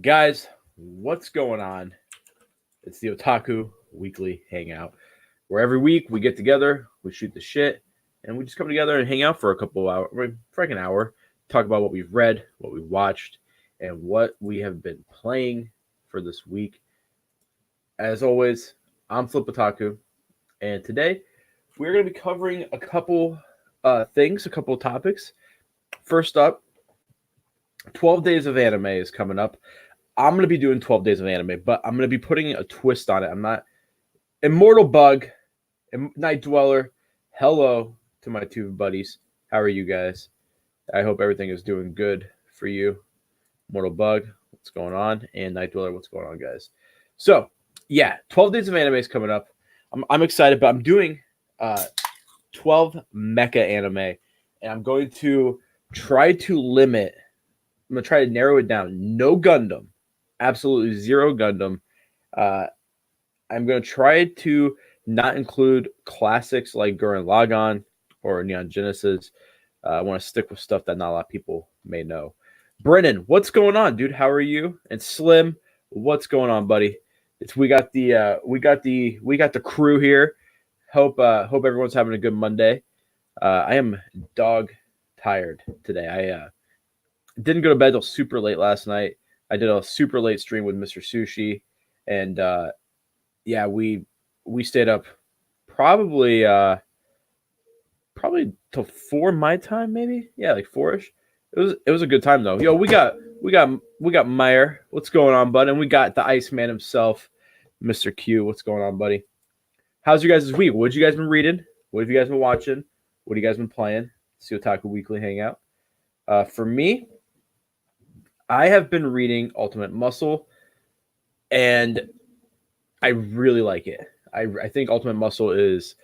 Guys, what's going on? It's the Otaku Weekly Hangout, where every week we get together, we shoot the shit, and we just come together and hang out for a couple hours, for like an hour, talk about what we've read, what we've watched, and what we have been playing for this week. As always, I'm Flip Otaku, and today we're going to be covering a couple things, a couple topics. First up, 12 Days of Anime is coming up. I'm going to be doing 12 Days of Anime, but I'm going to be putting a twist on it. I'm not Immortal Bug, Night Dweller. Hello to my two buddies. How are you guys? I hope everything is doing good for you. Immortal Bug, what's going on? And Night Dweller, what's going on, guys? So, yeah, 12 Days of Anime is coming up. I'm excited, but I'm doing 12 mecha anime, and I'm going to try to limit. I'm going to try to narrow it down. No Gundam. Absolutely zero Gundam. I'm going to try to not include classics like Gurenn Lagann or Neon Genesis. I want to stick with stuff that not a lot of people may know. Brennan, what's going on, dude? How are you? And Slim, what's going on, buddy? We got the crew here. Hope everyone's having a good Monday. I am dog tired today. I didn't go to bed till super late last night. I did a super late stream with Mr. Sushi, and yeah, we stayed up probably till 4 my time, maybe. Yeah, like 4ish. It was a good time though. Yo, we got Meyer. What's going on, bud? And we got the Iceman himself, Mr. Q. What's going on, buddy? How's you guys this week? What have you guys been reading? What have you guys been watching? What have you guys been playing? It's the Otaku Weekly Hangout. For me, I have been reading Ultimate Muscle, and I really like it. I think Ultimate Muscle is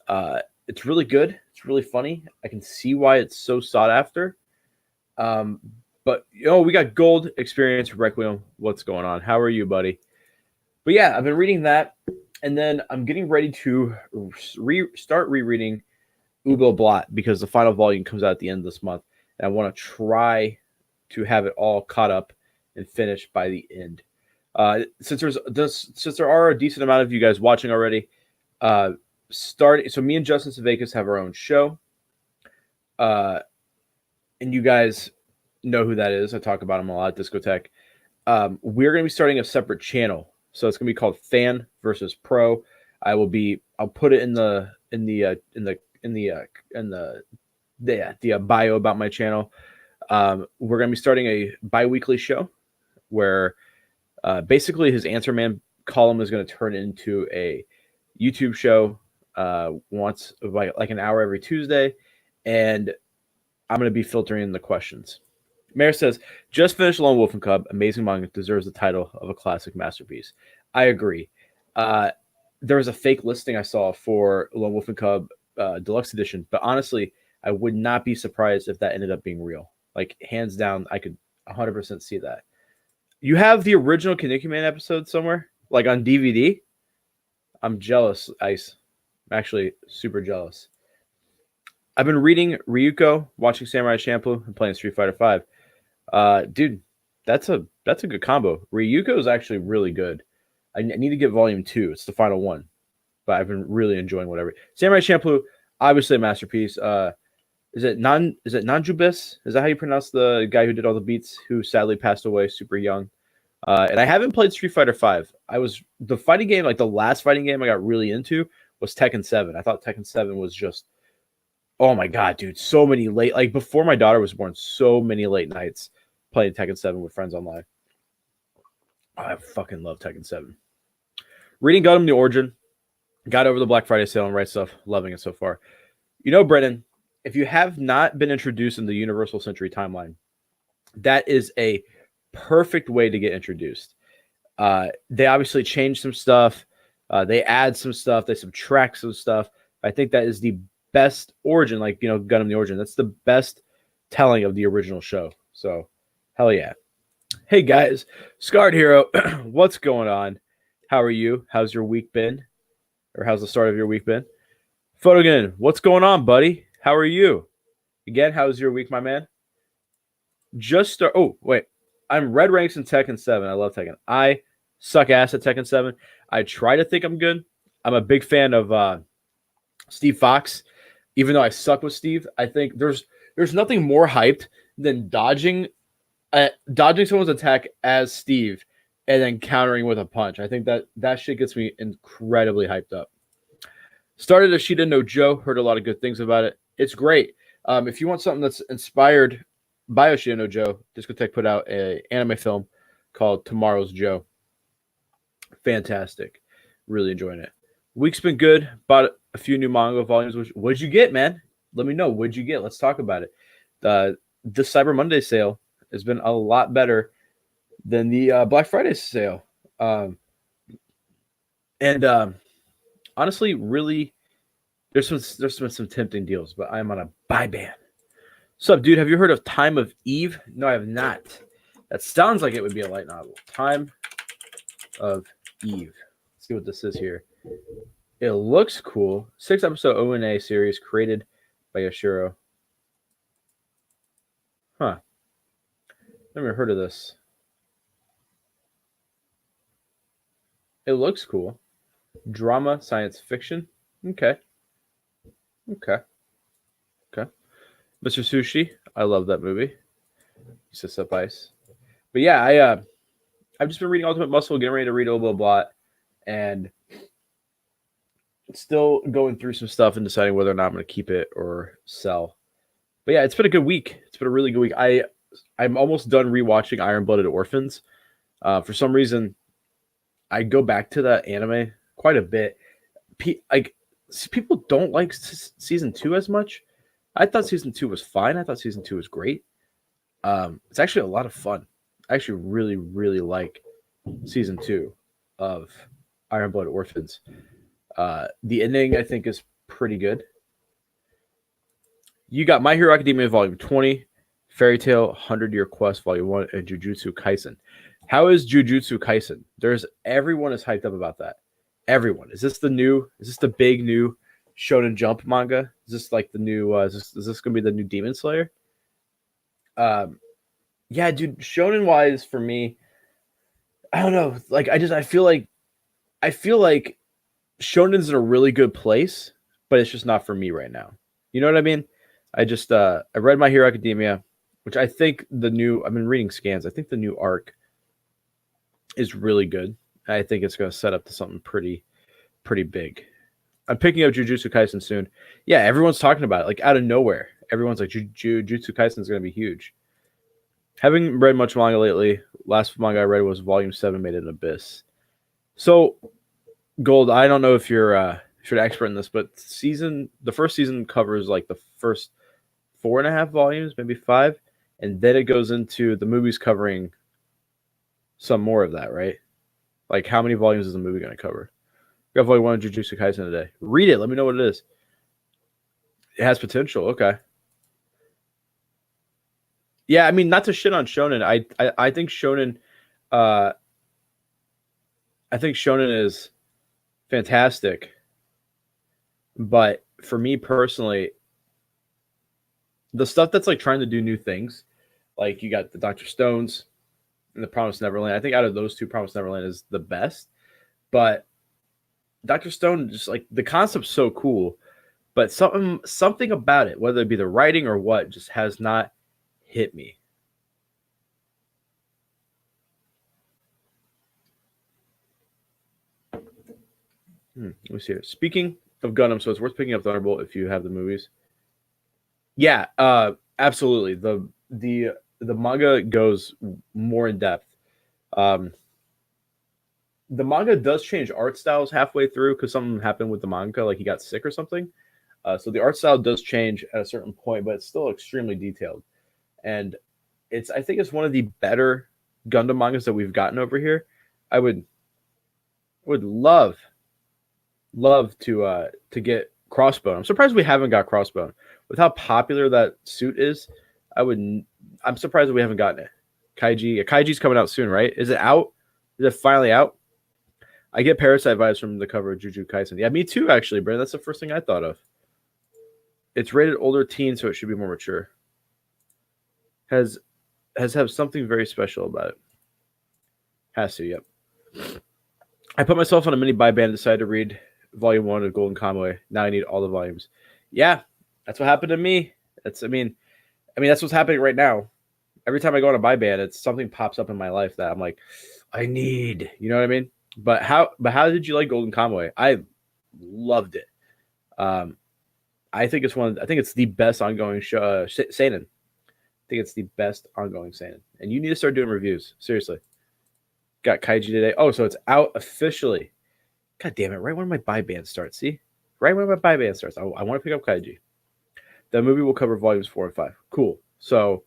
it's really good. It's really funny. I can see why it's so sought after. But we got Gold Experience Requiem. What's going on? How are you, buddy? But yeah, I've been reading that, and then I'm getting ready to start rereading Ubo Blot because the final volume comes out at the end of this month, and I want to try to have it all caught up and finished by the end. Since there are a decent amount of you guys watching already, so me and Justin Savakis have our own show, and you guys know who that is. I talk about him a lot. Discotheque. We're going to be starting a separate channel, so it's going to be called Fan versus Pro. I'll put it in the bio about my channel. We're going to be starting a bi-weekly show where basically his Answer Man column is going to turn into a YouTube show once like an hour every Tuesday, and I'm going to be filtering in the questions. Mayor says, just finished Lone Wolf and Cub. Amazing manga, deserves the title of a classic masterpiece. I agree. There was a fake listing I saw for Lone Wolf and Cub Deluxe Edition, but honestly, I would not be surprised if that ended up being real. Like, hands down, I could 100% see that. You have the original Kaneki Man episode somewhere, like on DVD? I'm jealous, Ice. I'm actually super jealous. I've been reading Ryuko, watching Samurai Champloo, and playing Street Fighter V. Dude, that's a good combo. Ryuko is actually really good. I need to get Volume 2. It's the final one. But I've been really enjoying whatever. Samurai Champloo, obviously a masterpiece. Is it Nanjubis? Is that how you pronounce the guy who did all the beats, who sadly passed away super young? And I haven't played Street Fighter V. The fighting game, like the last fighting game I got really into was Tekken 7. I thought Tekken 7 was just, oh my god, dude, so many late, like before my daughter was born, so many late nights playing Tekken 7 with friends online. I fucking love Tekken 7. Reading Gundam New Origin, got over the Black Friday sale and right stuff, loving it so far. Brennan, if you have not been introduced in the Universal Century timeline, that is a perfect way to get introduced. They obviously change some stuff. They add some stuff. They subtract some stuff. I think that is the best origin, like, Gundam the Origin. That's the best telling of the original show. So, hell yeah. Hey, guys. Scarred Hero, what's going on? How are you? How's your week been? Or how's the start of your week been? Photogen, what's going on, buddy? How are you? Again, how's your week, my man? Oh, wait. I'm red ranks in Tekken 7. I love Tekken. I suck ass at Tekken 7. I try to think I'm good. I'm a big fan of Steve Fox. Even though I suck with Steve, I think there's nothing more hyped than dodging someone's attack as Steve and then countering with a punch. I think that shit gets me incredibly hyped up. Started Ashita no Joe. Heard a lot of good things about it. It's great. If you want something that's inspired by Ashita no Joe, Discotech put out an anime film called Tomorrow's Joe. Fantastic. Really enjoying it. Week's been good. Bought a few new manga volumes. What'd you get, man? Let me know. What'd you get? Let's talk about it. This Cyber Monday sale has been a lot better than the Black Friday sale. Honestly, really, there's been some tempting deals, but I'm on a buy ban. What's up, dude? Have you heard of Time of Eve? No, I have not. That sounds like it would be a light novel. Time of Eve. Let's see what this is here. It looks cool. 6-episode ONA series created by Yoshiro. Huh. Never heard of this. It looks cool. Drama, science fiction. Okay. Mr. Sushi. I love that movie. Used to sip ice. But yeah, I've just been reading Ultimate Muscle, getting ready to read Oblobot, and still going through some stuff and deciding whether or not I'm going to keep it or sell. But yeah, it's been a good week. It's been a really good week. I'm almost done rewatching Iron-Blooded Orphans. For some reason, I go back to that anime quite a bit. People don't like season 2 as much. I thought season 2 was fine. I thought season 2 was great. It's actually a lot of fun. I actually really, really like season 2 of Iron-Blooded Orphans. The ending, I think, is pretty good. You got My Hero Academia Volume 20, Fairy Tail 100-Year Quest Volume 1, and Jujutsu Kaisen. How is Jujutsu Kaisen? Everyone is hyped up about that. Everyone. Is this the big new Shonen Jump manga? Is this like the new, is this going to be the new Demon Slayer? Yeah, dude, Shonen wise for me, I don't know. Like, I feel like Shonen's in a really good place, but it's just not for me right now. You know what I mean? I read My Hero Academia, which I think I've been reading scans. I think the new arc is really good. I think it's going to set up to something pretty big. I'm picking up Jujutsu Kaisen soon. Yeah, everyone's talking about it, like out of nowhere. Everyone's like, Jujutsu Kaisen is going to be huge. Haven't read much manga lately. Last manga I read was Volume 7, Made in Abyss. So, Gold, I don't know if you're an expert in this, but the first season covers like the first 4.5 volumes, maybe 5, and then it goes into the movies covering some more of that, right? Like, how many volumes is the movie going to cover? We got Volume 1 of Jujutsu Kaisen today. Read it. Let me know what it is. It has potential. Okay. Yeah, I mean, not to shit on Shonen. I think Shonen is fantastic. But for me personally, the stuff that's like trying to do new things, like you got the Dr. Stones and the Promised Neverland. I think out of those two, Promised Neverland is the best. But Dr. Stone, just like the concept's so cool, but something about it, whether it be the writing or what, just has not hit me. Let me see here. Speaking of Gundam, so it's worth picking up Thunderbolt if you have the movies. Yeah, absolutely. The manga goes more in depth. The manga does change art styles halfway through because something happened with the manga, like he got sick or something. So the art style does change at a certain point, but it's still extremely detailed. And I think it's one of the better Gundam mangas that we've gotten over here. I would love to get Crossbone. I'm surprised we haven't got Crossbone. With how popular that suit is, I'm surprised that we haven't gotten it. Kaiji's coming out soon, right? Is it out? Is it finally out? I get Parasite vibes from the cover of Jujutsu Kaisen. Yeah, me too, actually, Brandon. That's the first thing I thought of. It's rated older teen, so it should be more mature. Has has have something very special about it. Has to, yep. I put myself on a mini buy ban and decided to read volume 1 of Golden Kamuy. Now I need all the volumes. Yeah, that's what happened to me. I mean that's what's happening right now. Every time I go on a buy ban, it's something pops up in my life that I'm like, I need. You know what I mean? But how did you like Golden Kamuy? I loved it. Um, I think it's the best ongoing show, seinen. I think it's the best ongoing seinen, and you need to start doing reviews. Seriously, got Kaiji today. Oh, so it's out officially. God damn it! Right when my buy ban starts. See, right when my buy ban starts, I want to pick up Kaiji. The movie will cover volumes 4 and 5. Cool. So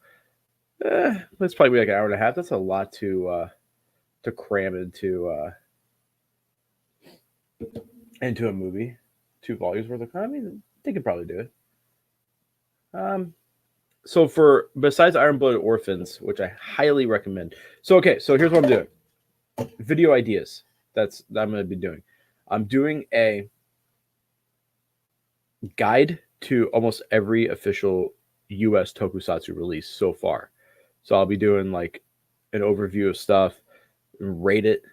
that's probably like an hour and a half. That's a lot to cram into a movie. 2 volumes worth of. I mean, they could probably do it. So for besides Iron Blooded Orphans, which I highly recommend. So okay, so here's what I'm doing. Video ideas. That I'm going to be doing. I'm doing a guide to almost every official US tokusatsu release so far. So I'll be doing like an overview of stuff, rate it.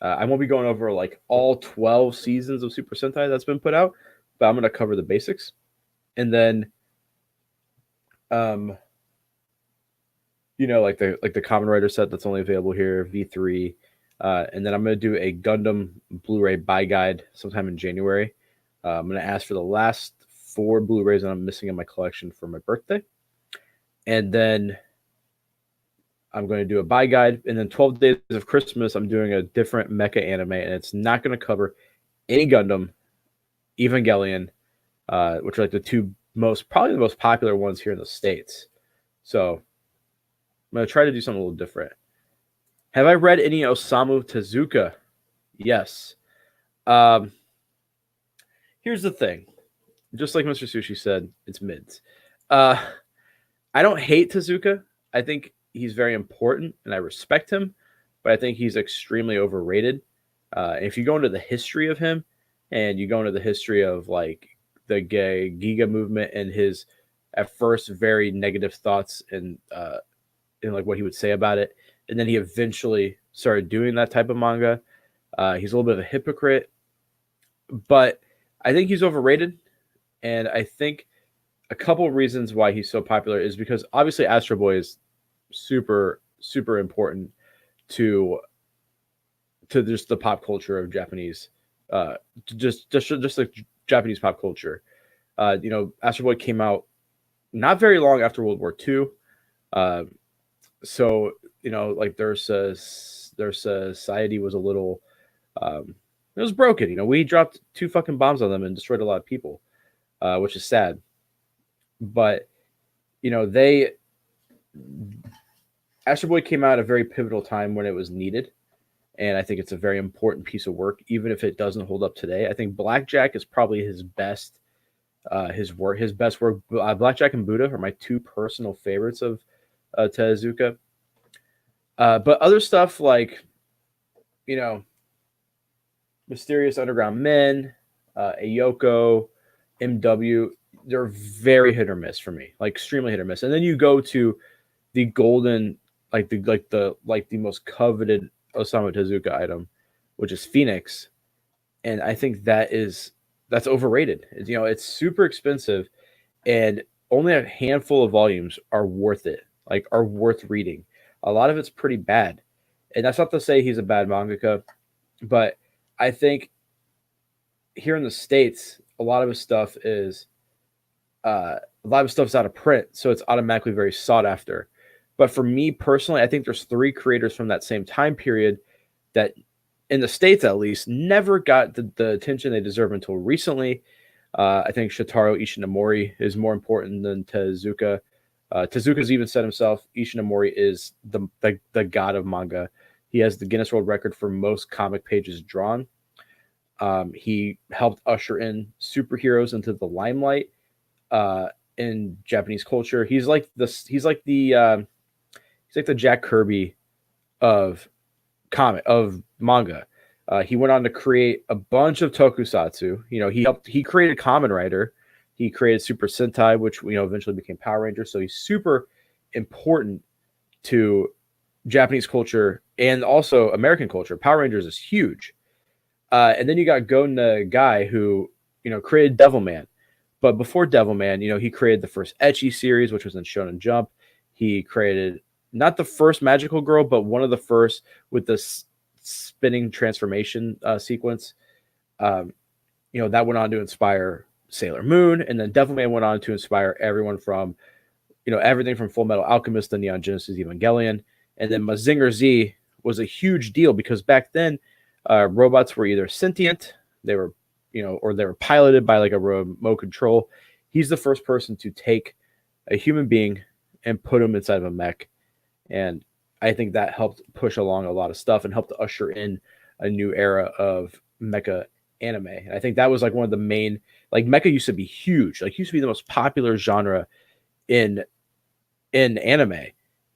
I won't be going over like all 12 seasons of Super Sentai that's been put out, but I'm going to cover the basics. And then like the Common Rider set that's only available here, V3. And then I'm going to do a Gundam Blu-ray buy guide sometime in January. I'm going to ask for the last 4 Blu-rays that I'm missing in my collection for my birthday. And then I'm going to do a buy guide. And then 12 Days of Christmas, I'm doing a different mecha anime. And it's not going to cover any Gundam, Evangelion, which are like probably the most popular ones here in the States. So I'm going to try to do something a little different. Have I read any Osamu Tezuka? Yes. Here's the thing. Just like Mr. Sushi said, it's mids. I don't hate Tezuka. I think he's very important, and I respect him, but I think he's extremely overrated. If you go into the history of him, and you go into the history of like the gay Giga movement and his at first very negative thoughts and like what he would say about it, and then he eventually started doing that type of manga. He's a little bit of a hypocrite, but I think he's overrated. And I think a couple of reasons why he's so popular is because obviously Astro Boy is super, super important to just the pop culture of Japanese, just like Japanese pop culture. Astro Boy came out not very long after World War II. So like their society was a little, it was broken. We dropped 2 fucking bombs on them and destroyed a lot of people, which is sad. But Astro Boy came out at a very pivotal time when it was needed, and I think it's a very important piece of work, even if it doesn't hold up today. I think Blackjack is probably his best, his best work. Blackjack and Buddha are my 2 personal favorites of Tezuka. But other stuff like, Mysterious Underground Men, Ayoko, MW, they're very hit or miss for me, like extremely hit or miss. And then you go to the golden, like the most coveted Osamu Tezuka item, which is Phoenix, and I think that's overrated. It's super expensive, and only a handful of volumes are worth it, like are worth reading. A lot of it's pretty bad, and that's not to say he's a bad mangaka, but I think here in the States, a lot of his stuff is out of print, so it's automatically very sought after. But for me personally, I think there's 3 creators from that same time period that, in the States at least, never got the attention they deserve until recently. I think Shotaro Ishinomori is more important than Tezuka. Tezuka's even said himself, Ishinomori is the god of manga. He has the Guinness World Record for most comic pages drawn. He helped usher in superheroes into the limelight in Japanese culture. He's like the Jack Kirby of manga. He went on to create a bunch of tokusatsu. He created Kamen Rider. He created Super Sentai, which eventually became Power Rangers. So he's super important to Japanese culture and also American culture. Power Rangers is huge. And then you got Go Nagai, who, created Devilman. But before Devilman, he created the first ecchi series, which was in Shonen Jump. He created not the first magical girl, but one of the first with the spinning transformation sequence. That went on to inspire Sailor Moon, and then Devilman went on to inspire everyone from, everything from Full Metal Alchemist to Neon Genesis Evangelion. And then Mazinger Z was a huge deal because back then, robots were either sentient, they were, or they were piloted by like a remote control. He's the first person to take a human being and put him inside of a mech. And I think that helped push along a lot of stuff and helped usher in a new era of mecha anime. And I think that was like one of the main, like mecha used to be huge, like used to be the most popular genre in anime.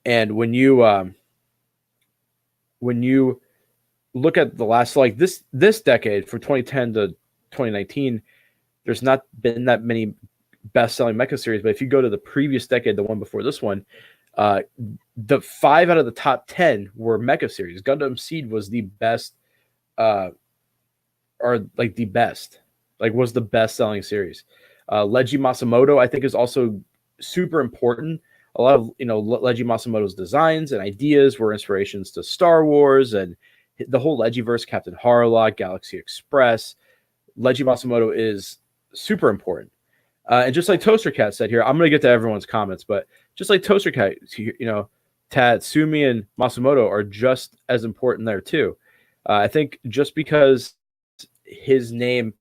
And when you look at the last, like this decade from 2010 to 2019, there's not been that many best-selling mecha series. But if you go to the previous decade, the one before this one, the 5 out of the top 10 were mecha series. Gundam Seed was the best, was the best-selling series. Leiji Matsumoto, I think, is also super important. A lot of Leiji Matsumoto's designs and ideas were inspirations to Star Wars and the whole Legiverse, Captain Harlock, Galaxy Express. Leiji Matsumoto is super important. And just like Toaster Cat said here, I'm going to get to everyone's comments, but just like Toaster Cat, Tatsumi and Matsumoto are just as important there too. I think just because his name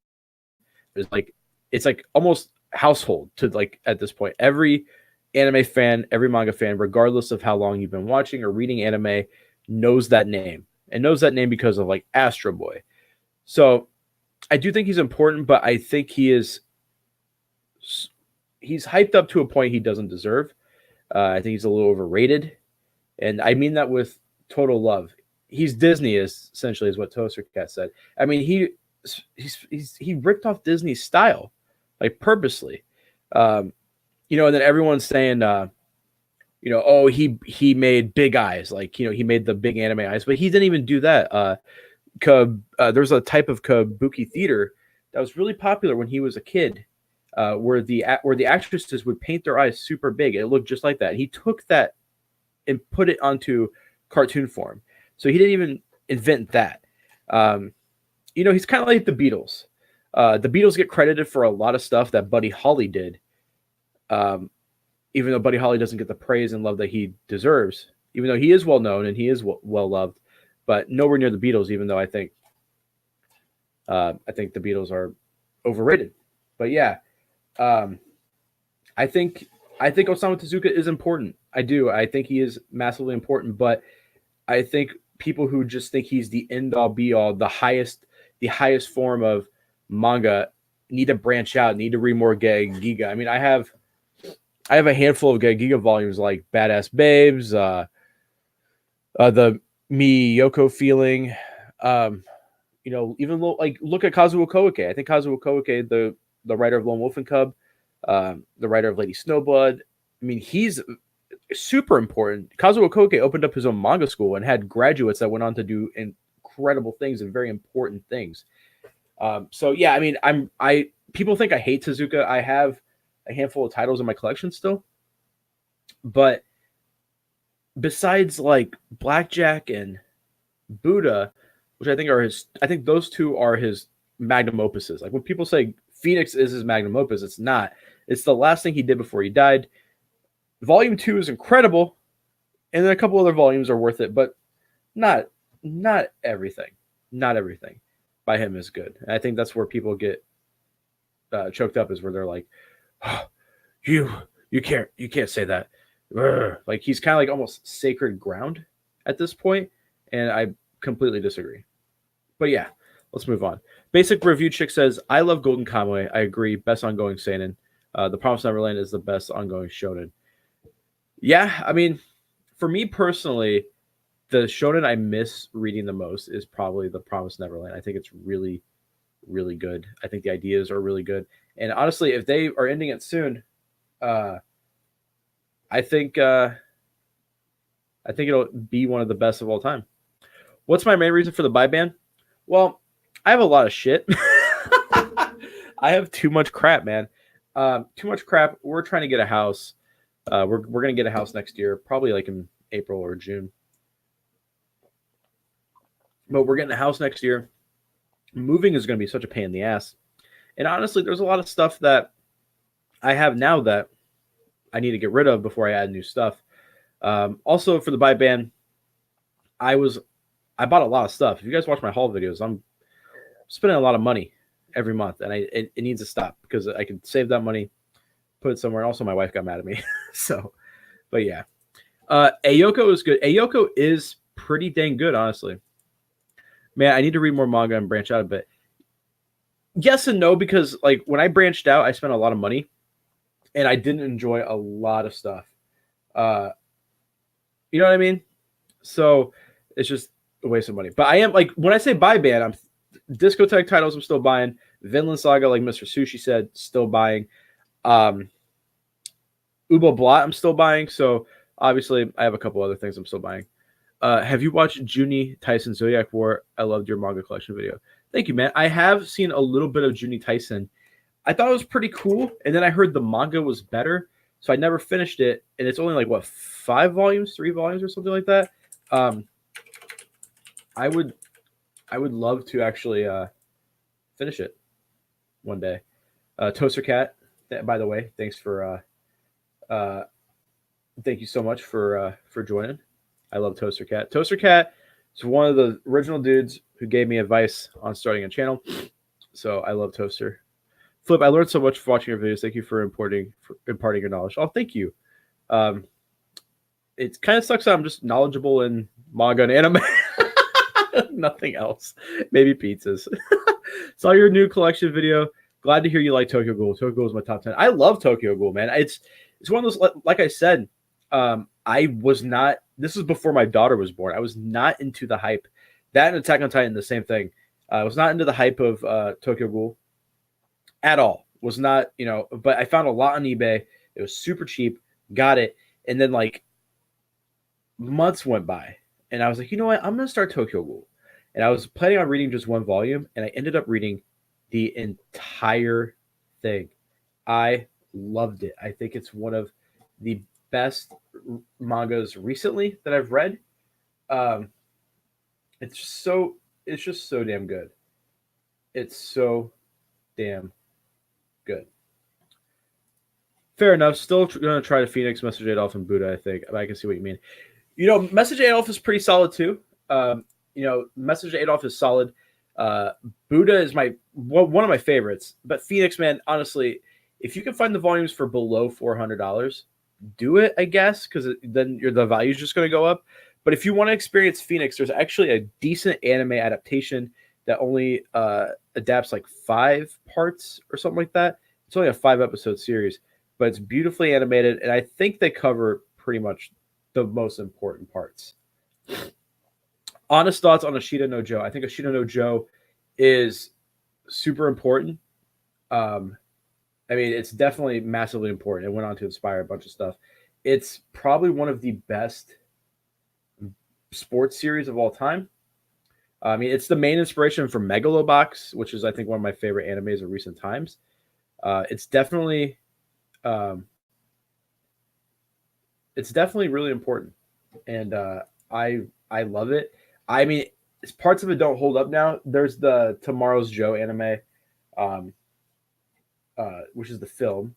is like, it's like almost household to like at this point. Every anime fan, every manga fan, regardless of how long you've been watching or reading anime, knows that name and knows that name because of like Astro Boy. So I do think he's important, but I think he's hyped up to a point he doesn't deserve. I think he's a little overrated, and I mean that with total love. He's Disney, essentially, is what Toaster Cat said. I mean, he ripped off Disney's style, like purposely. And then everyone's saying, oh, he made big eyes, like he made the big anime eyes, but he didn't even do that. There's a type of kabuki theater that was really popular when he was a kid. Where the actresses would paint their eyes super big. It looked just like that. He took that and put it onto cartoon form. So he didn't even invent that. He's kind of like the Beatles. The Beatles get credited for a lot of stuff that Buddy Holly did, even though Buddy Holly doesn't get the praise and love that he deserves, even though he is well known and he is well loved, but nowhere near the Beatles. Even though I think the Beatles are overrated. But yeah. I think Osamu Tezuka is important. I do. I think he is massively important, but I think people who just think he's the end all be all, the highest form of manga need to branch out, need to read more Giga. I mean, I have a handful of Giga volumes like Badass Babes, the Miyoko feeling, even like look at Kazuo Koike. I think Kazuo Koike, the writer of Lone Wolf and Cub, the writer of Lady Snowblood. I mean, he's super important. Kazuo Koike opened up his own manga school and had graduates that went on to do incredible things and very important things. So yeah, I mean, people think I hate Tezuka. I have a handful of titles in my collection still, but besides like Blackjack and Buddha, which I think those two are his magnum opuses. Like when people say Phoenix is his magnum opus, it's not. It's the last thing he did before he died. Volume 2 is incredible, and then a couple other volumes are worth it, but not everything. Not everything by him is good. And I think that's where people get choked up, is where they're like, oh, you can't say that. Like he's kind of like almost sacred ground at this point, and I completely disagree. But yeah, let's move on. Basic Review Chick says, I love Golden Kamuy. I agree. Best ongoing seinen. The Promised Neverland is the best ongoing shonen. Yeah, I mean, for me personally, the shonen I miss reading the most is probably The Promised Neverland. I think it's really, really good. I think the ideas are really good. And honestly, if they are ending it soon, I think I think it'll be one of the best of all time. What's my main reason for the buy ban? Well, I have a lot of shit. I have too much crap, man. Too much crap. We're trying to get a house. We're gonna get a house next year, probably like in April or June. But we're getting a house next year. Moving is gonna be such a pain in the ass. And honestly, there's a lot of stuff that I have now that I need to get rid of before I add new stuff. Also, for the buy ban, I bought a lot of stuff. If you guys watch my haul videos, I'm spending a lot of money every month, and it needs to stop because I can save that money, put it somewhere. And also, my wife got mad at me. So, but yeah, Ayoko is good. Ayoko is pretty dang good, honestly. Man, I need to read more manga and branch out a bit. Yes and no, because like when I branched out, I spent a lot of money, and I didn't enjoy a lot of stuff. You know what I mean? So it's just a waste of money. But I am like when I say buy ban, I'm discotheque titles I'm still buying. Vinland Saga, like Mr. Sushi said, still buying. Ubo Blot, I'm still buying. So obviously I have a couple other things I'm still buying. Have you watched Juni Tyson Zodiac War? I loved your manga collection video. Thank you, man. I have seen a little bit of Juni Tyson. I thought it was pretty cool, and then I heard the manga was better, so I never finished it. And it's only like what 3 volumes, or something like that. I would love to actually finish it one day. Toaster Cat, by the way, thanks for thank you so much for joining. I love Toaster Cat. Toaster Cat is one of the original dudes who gave me advice on starting a channel. So I love Toaster. Flip, I learned so much from watching your videos. Thank you for imparting your knowledge. Oh, thank you. It kind of sucks that I'm just knowledgeable in manga and anime. Nothing else. Maybe pizzas. Saw your new collection video. Glad to hear you like Tokyo Ghoul. Tokyo Ghoul is my top 10. I love Tokyo Ghoul, man. It's one of those, like I said, I was not, this was before my daughter was born. I was not into the hype. That and Attack on Titan, the same thing. I was not into the hype of Tokyo Ghoul at all. Was not, but I found a lot on eBay. It was super cheap. Got it. And then like months went by. And I was like, you know what? I'm going to start Tokyo Ghoul. And I was planning on reading just one volume. And I ended up reading the entire thing. I loved it. I think it's one of the best mangas recently that I've read. It's just so damn good. It's so damn good. Fair enough. Still going to try to Phoenix, Message Adolf, and Buddha, I think. I can see what you mean. Message Adolf is pretty solid too. Message Adolf is solid. Buddha is one of my favorites. But Phoenix, man, honestly, if you can find the volumes for below $400, do it, I guess, because then the value is just going to go up. But if you want to experience Phoenix, there's actually a decent anime adaptation that only adapts like 5 parts or something like that. It's only a 5-episode series, but it's beautifully animated, and I think they cover pretty much the most important parts. Honest thoughts on Ashita no Joe. I think Ashita no Joe is super important. It's definitely massively important. It went on to inspire a bunch of stuff. It's probably one of the best sports series of all time. It's the main inspiration for Megalobox, which is, I think, one of my favorite animes of recent times. It's definitely really important, and I love it. Parts of it don't hold up now. There's the Tomorrow's Joe anime, which is the film,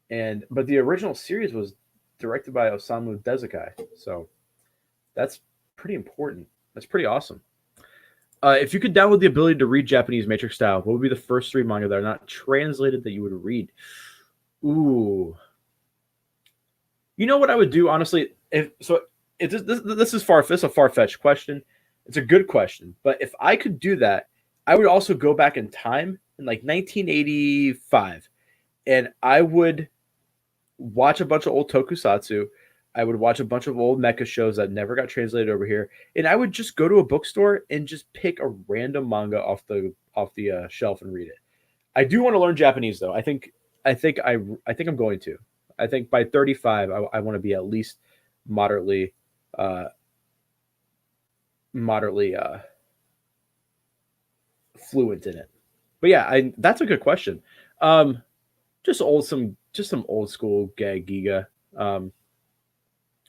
but the original series was directed by Osamu Tezuka, so that's pretty important. That's pretty awesome. If you could download the ability to read Japanese Matrix style, what would be the first 3 manga that are not translated that you would read? Ooh. You know what I would do, honestly? This is a far-fetched question. It's a good question. But if I could do that, I would also go back in time in like 1985. And I would watch a bunch of old tokusatsu. I would watch a bunch of old mecha shows that never got translated over here, and I would just go to a bookstore and just pick a random manga off the shelf and read it. I do want to learn Japanese though. I think I'm going to. I think by 35, I want to be at least moderately uh, moderately fluent in it. But yeah, that's a good question. Um, just some old school gag giga. Um,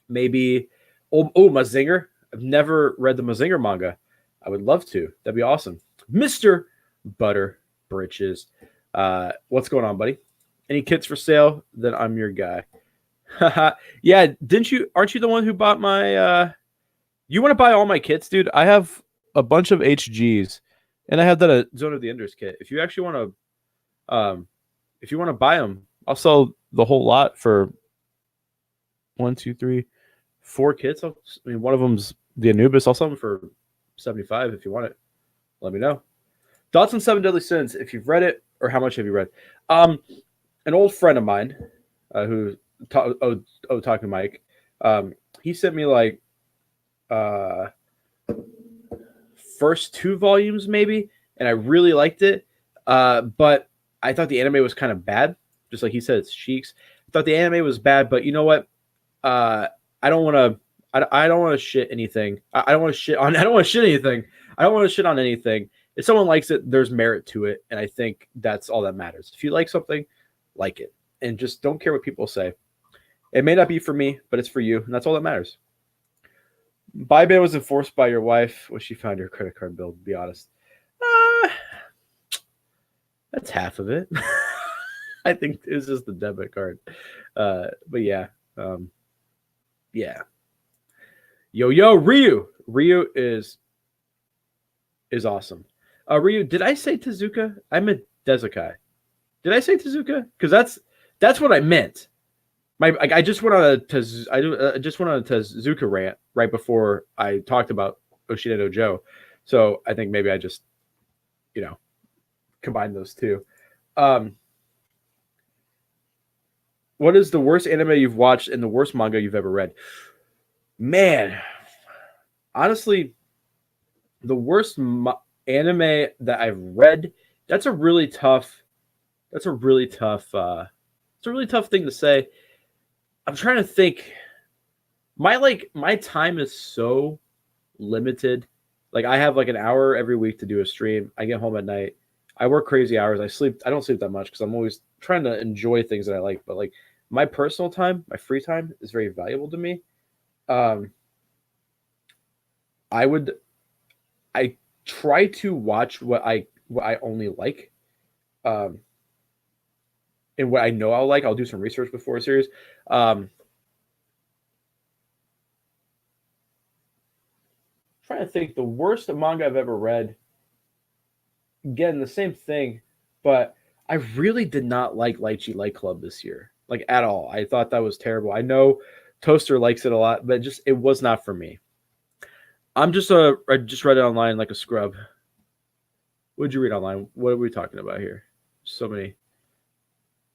maybe Mazinger. I've never read the Mazinger manga. I would love to. That'd be awesome. Mr. Butter Britches. What's going on, buddy? Any kits for sale? Then I'm your guy. Yeah, aren't you the one who bought my you want to buy all my kits, dude? I have a bunch of HGs and I have that Zone of the Enders kit. If you actually want to if you want to buy them, I'll sell the whole lot for 1, 2, 3, 4 kits. One of them's the Anubis. I'll sell them for 75 if you want it. Let me know. Thoughts on Seven Deadly Sins, if you've read it, or how much have you read? An old friend of mine, who Otaku Mike, he sent me like first 2 volumes maybe, and I really liked it. But I thought the anime was kind of bad, just like he said, it's cheeks. I thought the anime was bad, but you know what? I don't want to. I don't want to shit anything. I don't want to shit on. I don't want to shit anything. I don't want to shit on anything. If someone likes it, there's merit to it, and I think that's all that matters. If you like something, like it, and just don't care what people say. It may not be for me, but it's for you, and that's all that matters. Buy ban was enforced by your wife when she found your credit card bill. To be honest, that's half of it. I think it was just the debit card. But yeah, yeah. Yo, Ryu is awesome. Ryu, did I say Tezuka? I meant Tezuka. Did I say Tezuka? Because that's what I meant. I just went on a Tezuka rant right before I talked about Oshina no Joe. So I think maybe I just, combined those two. What is the worst anime you've watched and the worst manga you've ever read? Man, honestly, the worst anime that I've read, that's a really tough it's a really tough thing to say. I'm trying to think. My time is so limited. Like I have like an hour every week to do a stream. I get home at night. I work crazy hours. I don't sleep that much because I'm always trying to enjoy things that I like. But like my personal time, my free time is very valuable to me. I try to watch what I only like. And what I know I'll like. I'll do some research before a series. Trying to think the worst manga I've ever read. Again, the same thing, but I really did not like Lychee Light Club this year, like at all. I thought that was terrible. I know Toaster likes it a lot, but it was not for me. I just read it online like a scrub. What did you read online? What are we talking about here? So many.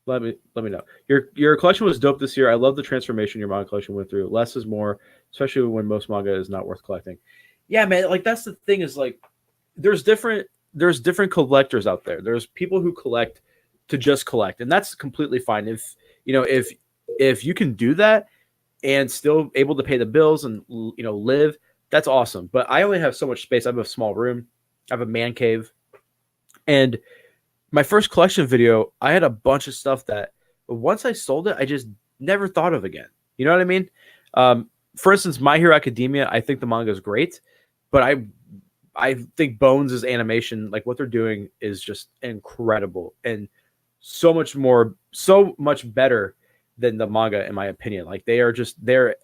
Let me know. Your collection was dope this year. I love the transformation your manga collection went through. Less is more, especially when most manga is not worth collecting. Yeah, man. Like that's the thing is like there's different collectors out there. There's people who collect to just collect, and that's completely fine. If you can do that and still able to pay the bills and live, that's awesome. But I only have so much space. I have a small room. I have a man cave, and my first collection video, I had a bunch of stuff that once I sold it, I just never thought of again. You know what I mean? For instance, My Hero Academia, I think the manga is great, but I think Bones' animation, like what they're doing, is just incredible and so much better than the manga, in my opinion. Like they're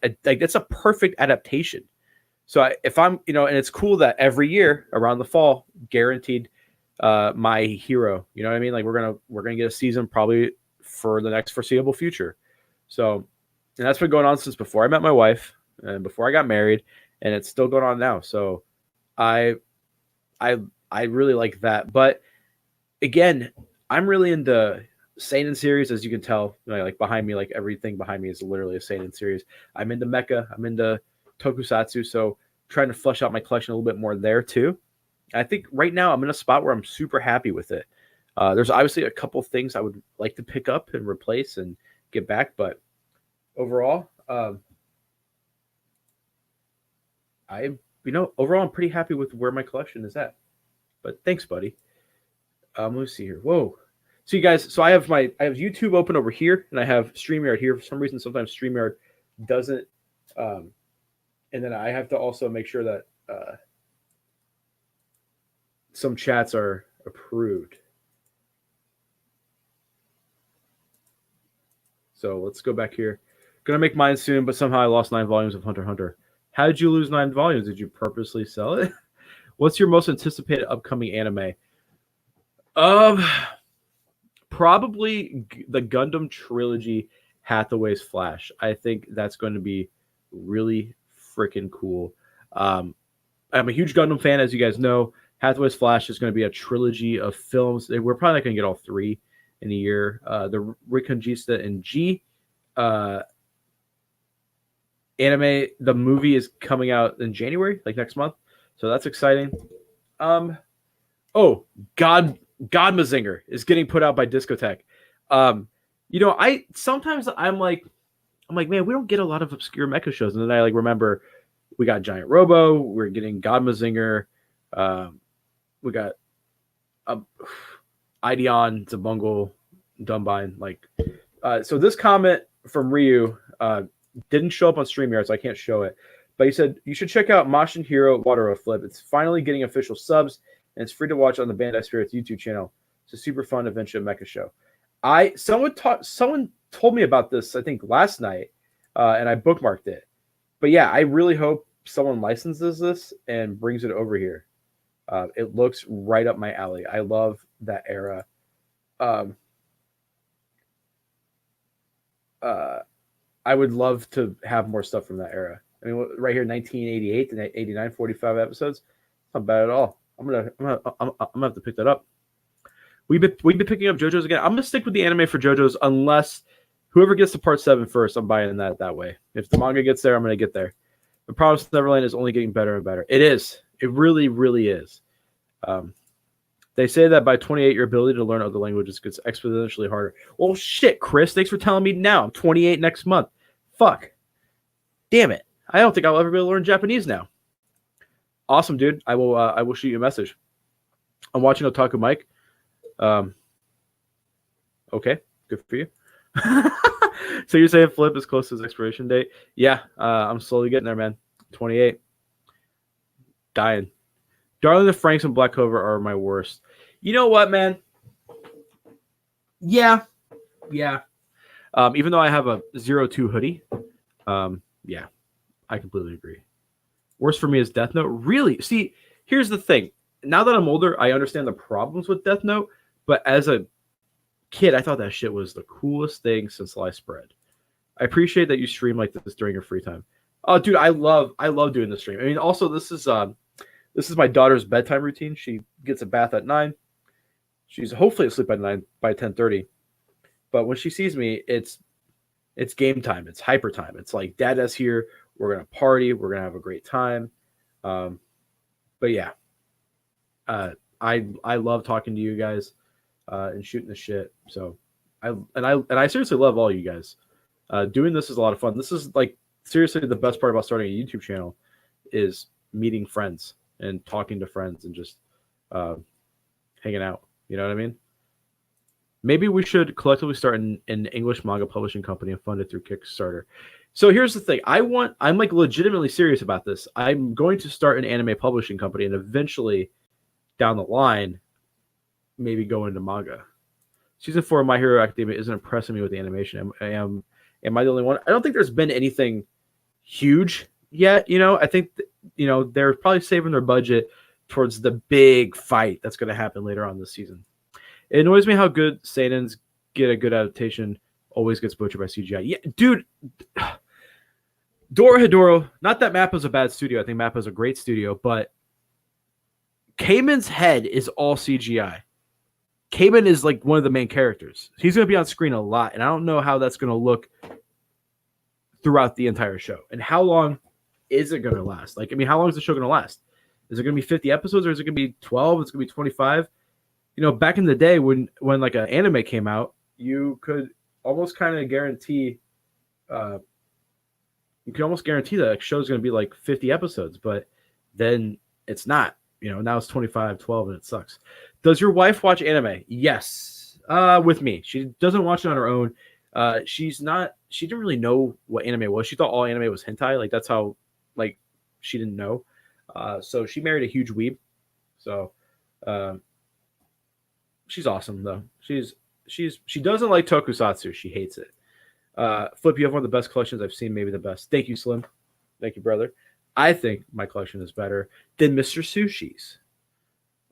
like it's a perfect adaptation. So if I'm, and it's cool that every year around the fall, guaranteed, My Hero. You know what I mean? Like we're gonna get a season probably for the next foreseeable future. So, and that's been going on since before I met my wife and before I got married, and it's still going on now. So, I really like that. But again, I'm really into seinen series, as you can tell. Like behind me, like everything behind me is literally a seinen series. I'm into mecha. I'm into tokusatsu. So trying to flesh out my collection a little bit more there too. I think right now I'm in a spot where I'm super happy with it. There's obviously a couple things I would like to pick up and replace and get back, but overall, overall, I'm pretty happy with where my collection is at. But thanks, buddy. Let me see here. Whoa. So you guys, I have YouTube open over here, and I have StreamYard here. For some reason, sometimes StreamYard doesn't. Um, and then I have to also make sure that some chats are approved. So let's go back here. Gonna make mine soon, but somehow I lost 9 volumes of Hunter x Hunter. How did you lose 9 volumes? Did you purposely sell it? What's your most anticipated upcoming anime? Probably the Gundam trilogy, Hathaway's Flash. I think that's going to be really freaking cool. I'm a huge Gundam fan, as you guys know. Hathaway's Flash is going to be a trilogy of films. We're probably not going to get all 3 in a year. The Reconquista and G anime, the movie is coming out in January, like next month. So that's exciting. Godmazinger is getting put out by Discotech. I'm like, man, we don't get a lot of obscure mecha shows. And then I remember we got Giant Robo, we're getting Godmazinger, we got Ideon, Zabungle, Dumbine. So this comment from Ryu didn't show up on StreamYard, so I can't show it. But he said, you should check out Mashin Hero Water Flip. It's finally getting official subs, and it's free to watch on the Bandai Spirits YouTube channel. It's a super fun adventure mecha show. Someone told me about this, I think, last night, and I bookmarked it. But yeah, I really hope someone licenses this and brings it over here. It looks right up my alley. I love that era. I would love to have more stuff from that era. I mean, right here, 1988 to 89, 45 episodes. Not bad at all. I'm gonna have to pick that up. We've been picking up JoJo's again. I'm gonna stick with the anime for JoJo's unless whoever gets to part 7 first. I'm buying that way. If the manga gets there, I'm gonna get there. The Promised Neverland is only getting better and better. It is. It really, really is. They say that by 28, your ability to learn other languages gets exponentially harder. Well, shit, Chris. Thanks for telling me now. I'm 28 next month. Fuck. Damn it. I don't think I'll ever be able to learn Japanese now. Awesome, dude. I will shoot you a message. I'm watching Otaku Mike. Okay, good for you. So you're saying Flip is close to his expiration date? Yeah, I'm slowly getting there, man. 28. Dying. Darling the Franks and Black Clover are my worst. You know what, man? Yeah. Even though I have a 02 hoodie, yeah, I completely agree. Worst for me is Death Note. Really? See, here's the thing. Now that I'm older, I understand the problems with Death Note, but as a kid, I thought that shit was the coolest thing since sliced bread. I appreciate that you stream like this during your free time. Oh, dude, I love doing the stream. I mean, also this is my daughter's bedtime routine. She gets a bath at 9. She's hopefully asleep by 10:30. But when she sees me, it's game time. It's hyper time. It's like, Dada's here. We're gonna party. We're gonna have a great time. But yeah, I love talking to you guys and shooting the shit. So I seriously love all you guys. Doing this is a lot of fun. This is like seriously the best part about starting a YouTube channel is meeting friends and talking to friends and just hanging out. You know what I mean? Maybe we should collectively start an English manga publishing company and fund it through Kickstarter. So here's the thing. I'm like legitimately serious about this. I'm going to start an anime publishing company and eventually down the line, maybe go into manga. Season 4 of My Hero Academia isn't impressing me with the animation. Am I the only one? I don't think there's been anything huge yet. I think, they're probably saving their budget towards the big fight that's going to happen later on this season. It annoys me how good seinens get a good adaptation always gets butchered by CGI. Yeah, dude. Dorohedoro, not that Mappa's a bad studio. I think Mappa's a great studio, but Cayman's head is all CGI. Cayman is like one of the main characters. He's going to be on screen a lot, and I don't know how that's going to look throughout the entire show. And how long is it going to last? How long is the show going to last? Is it going to be 50 episodes, or is it going to be 12? Is it going to be 25? Back in the day when like an anime came out, you could almost kind of guarantee you can almost guarantee that show's going to be like 50 episodes, but then it's not. Now it's 25, 12, and it sucks. Does your wife watch anime? Yes, with me. She doesn't watch it on her own. She didn't really know what anime was. She thought all anime was hentai. Like, that's how, like, she didn't know. So she married a huge weeb. So she's awesome though. She doesn't like tokusatsu. She hates it. Flip, you have one of the best collections I've seen, maybe the best. Thank you, Slim. Thank you, brother. I think my collection is better than Mr. Sushi's.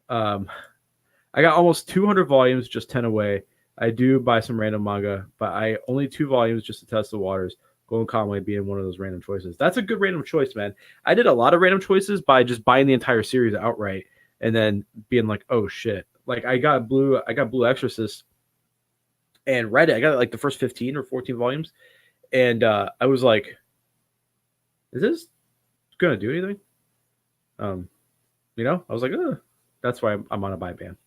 I got almost 200 volumes, just 10 away. I do buy some random manga, but I only 2 volumes just to test the waters. Golden Kamuy being one of those random choices. That's a good random choice, man. I did a lot of random choices by just buying the entire series outright and then being like, oh shit. Like I got Blue Exorcist and read it. I got like the first 15 or 14 volumes. And I was like, is this gonna do anything? I was like, that's why I'm on a buy ban.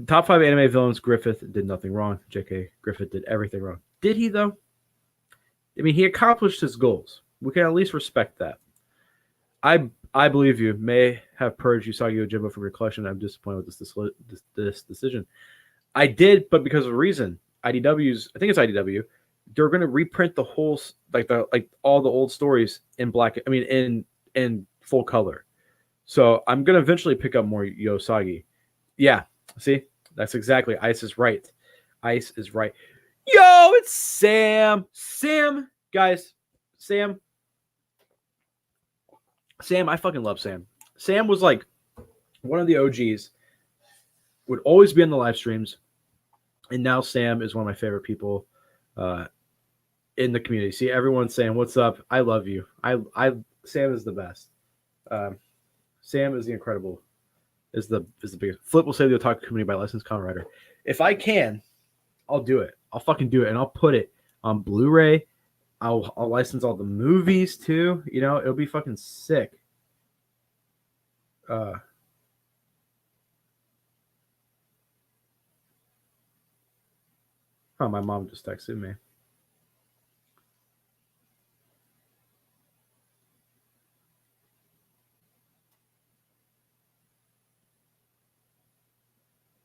Top 5 anime villains. Griffith did nothing wrong. JK, Griffith did everything wrong. Did he though? I mean, he accomplished his goals. We can at least respect that. I believe you. May have purged Usagi Yojimbo from your collection. I'm disappointed with this decision. I did, but because of a reason. IDW's, I think it's IDW. They're going to reprint the whole, like all the old stories in black. I mean, in full color. So I'm going to eventually pick up more Yosagi. Yeah, see, that's exactly. Ice is right. Ice is right. Yo, it's Sam. Guys, Sam, I fucking love Sam. Sam was like one of the OGs, would always be in the live streams, and now Sam is one of my favorite people in the community. See, everyone's saying, "What's up? I love you." Sam is the best. Sam is the incredible. Is the biggest. Flip will save the Otaku community by licensed comic writer. If I can, I'll do it. I'll fucking do it, and I'll put it on Blu-ray. I'll license all the movies too. It'll be fucking sick. Oh, my mom just texted me.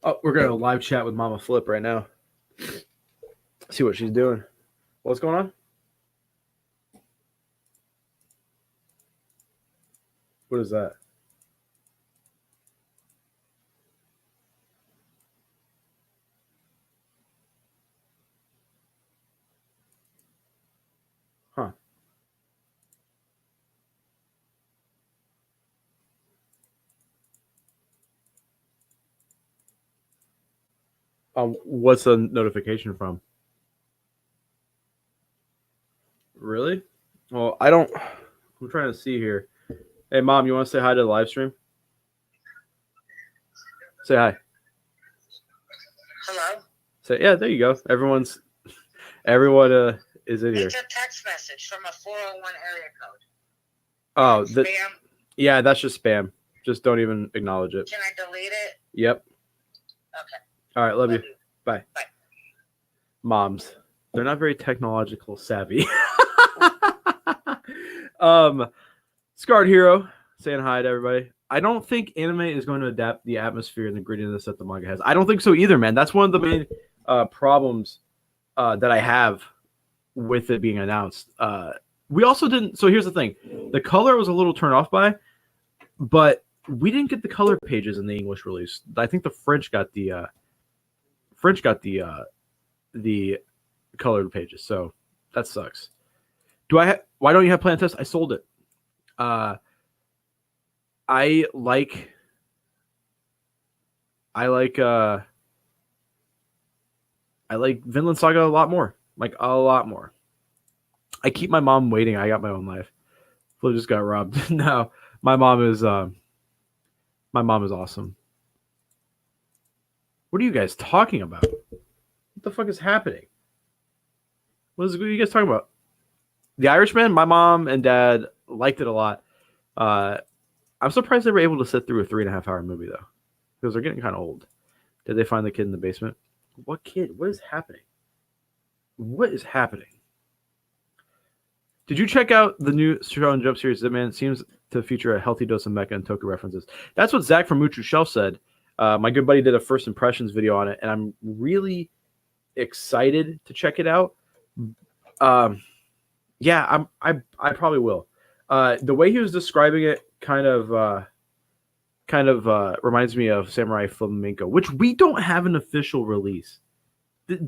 Oh, we're gonna live chat with Mama Flip right now. See what she's doing. What's going on? What is that? Huh. What's the notification from? Really? Well, I don't. I'm trying to see here. Hey, Mom, you want to say hi to the live stream? Say hi. Hello. Say yeah. There you go. Everyone is in here. It's a text message from a 401 area code. Oh, spam. Yeah, that's just spam. Just don't even acknowledge it. Can I delete it? Yep. Okay. All right. Love you. Bye. Bye. Moms, they're not very technological savvy. Scarred Hero saying hi to everybody. I don't think anime is going to adapt the atmosphere and the grittiness that the manga has. I don't think so either, man. That's one of the main problems that I have with it being announced. We also didn't. So here's the thing: the color was a little turned off by, but we didn't get the color pages in the English release. I think the French got the the colored pages. So that sucks. Why don't you have Plan Test? I sold it. I like Vinland Saga a lot more. Like a lot more. I keep my mom waiting. I got my own life. Flo just got robbed. No, my mom is awesome. What are you guys talking about? What the fuck is happening? What are you guys talking about? The Irishman? My mom and dad liked it a lot. I'm surprised they were able to sit through a 3.5 hour movie though, because they're getting kind of old. Did they find the kid in the basement? What kid? What is happening? What is happening? Did you check out the new Shonen Jump series? That man seems to feature a healthy dose of mecha and Toku references. That's what Zach from Muchu Shelf said. My good buddy did a first impressions video on it, and I'm really excited to check it out. Yeah, I probably will. The way he was describing it kind of reminds me of Samurai Flamenco, which we don't have an official release.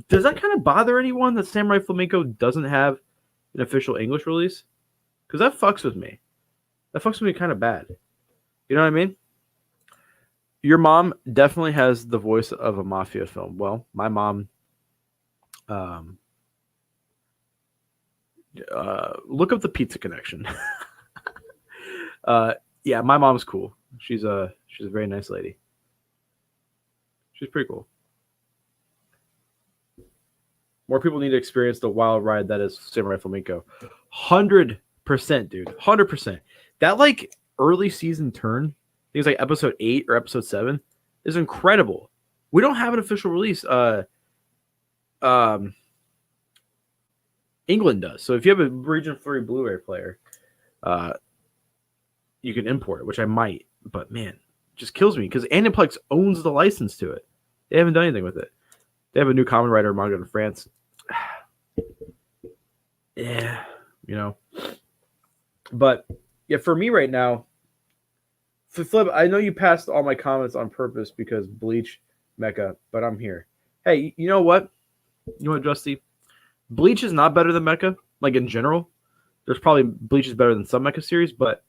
Does that kind of bother anyone that Samurai Flamenco doesn't have an official English release? Because that fucks with me. That fucks with me kind of bad. You know what I mean? Your mom definitely has the voice of a mafia film. Well, my mom, look up the Pizza Connection. Yeah, my mom's cool. She's a very nice lady. She's pretty cool. More people need to experience the wild ride that is Samurai Flamenco. 100%, dude. 100%. That like early season turn, I think it's like episode 8 or episode 7, is incredible. We don't have an official release. England does. So if you have a Region 3 Blu-ray player, you can import it, which I might. But man, it just kills me because Aniplex owns the license to it. They haven't done anything with it. They have a new common writer manga in France. Yeah, you know. But yeah, for me right now, Flip, I know you passed all my comments on purpose because Bleach, Mecha, but I'm here. Hey, you know what? You know what, Justy? Bleach is not better than Mecha, like in general. There's probably Bleach is better than some Mecha series, but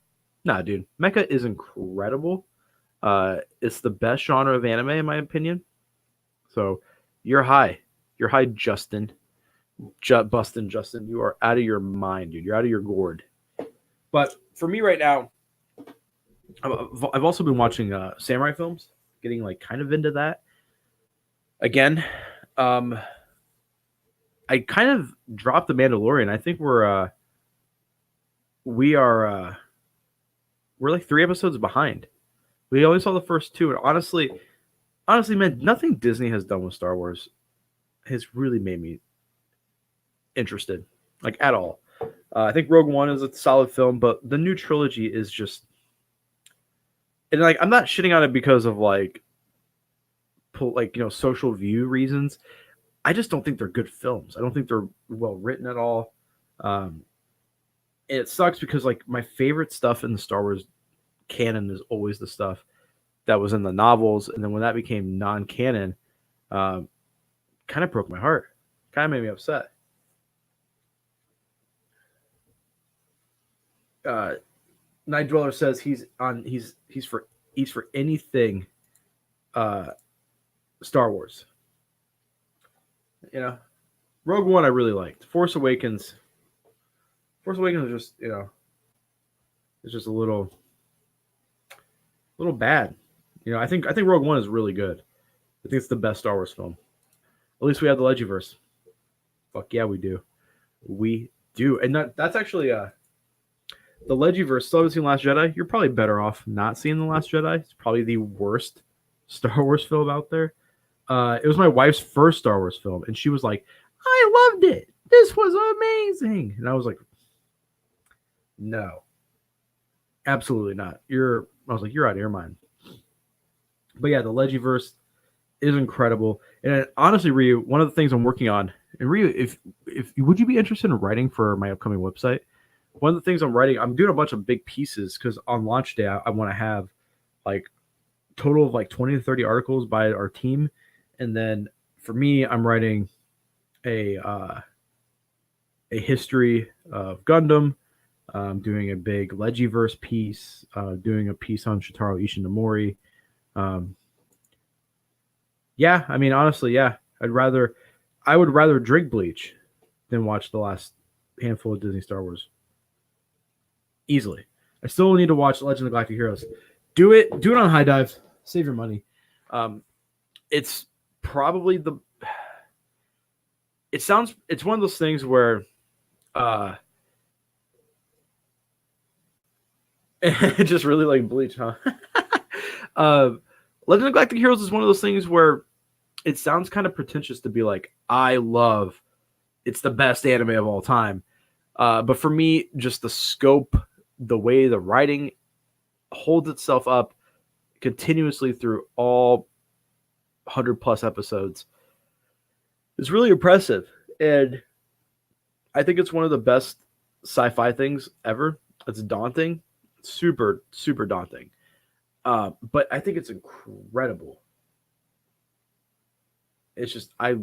nah, dude. Mecha is incredible. It's the best genre of anime, in my opinion. So you're high. You're high, Justin. Bustin' Justin. You are out of your mind, dude. You're out of your gourd. But for me right now, I've also been watching samurai films, getting like kind of into that. Again, I kind of dropped The Mandalorian. I think we're like 3 episodes behind. We only saw the first 2, and honestly, man, nothing Disney has done with Star Wars has really made me interested, like at all. I think Rogue One is a solid film, but the new trilogy is just, and like I'm not shitting on it because of like social view reasons. I just don't think they're good films. I don't think they're well written at all. And it sucks because like my favorite stuff in the Star Wars canon is always the stuff that was in the novels, and then when that became non-canon, kind of broke my heart. Kind of made me upset. Night Dweller says he's for anything Star Wars. You know, Rogue One I really liked. Force Awakens is just, it's just a little bad. I think Rogue One is really good. I think it's the best Star Wars film. At least we have the Legiverse. Fuck yeah, we do. We do. And that's actually the Legiverse. Still haven't seen Last Jedi. You're probably better off not seeing The Last Jedi. It's probably the worst Star Wars film out there. It was my wife's first Star Wars film, and she was like, I loved it. This was amazing. And I was like, no, absolutely not. I was like, you're out of your mind. But yeah, the Legiverse is incredible. And honestly, Ryu, one of the things I'm working on, and Ryu, if would you be interested in writing for my upcoming website? One of the things I'm writing, I'm doing a bunch of big pieces because on launch day, I want to have like total of like 20 to 30 articles by our team. And then for me, I'm writing a history of Gundam. I'm doing a big Legiverse piece, doing a piece on Shotaro Ishinomori. Yeah, I mean, honestly, yeah, I would rather drink bleach than watch the last handful of Disney Star Wars. Easily. I still need to watch Legend of Galactic Heroes. Do it on High Dive. Save your money. It's probably it's one of those things where just really like Bleach, huh? Legend of Galactic Heroes is one of those things where it sounds kind of pretentious to be like, it's the best anime of all time. But for me, just the scope, the way the writing holds itself up continuously through all 100+ episodes is really impressive. And I think it's one of the best sci-fi things ever. It's daunting, super, super daunting. But I think it's incredible. It's just I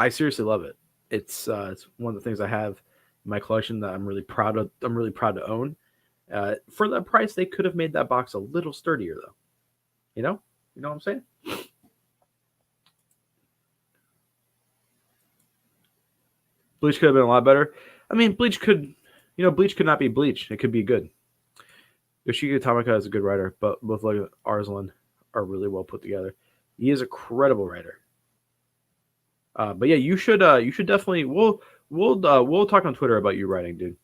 seriously love it. It's one of the things I have in my collection that I'm really proud of. I'm really proud to own. For that price, they could have made that box a little sturdier, though. You know what I'm saying? Bleach could have been a lot better. I mean, Bleach could not be Bleach. It could be good. Yoshiki Tamaka is a good writer, but both like Arslan are really well put together. He is a credible writer. But yeah, you should definitely we'll talk on Twitter about you writing, dude.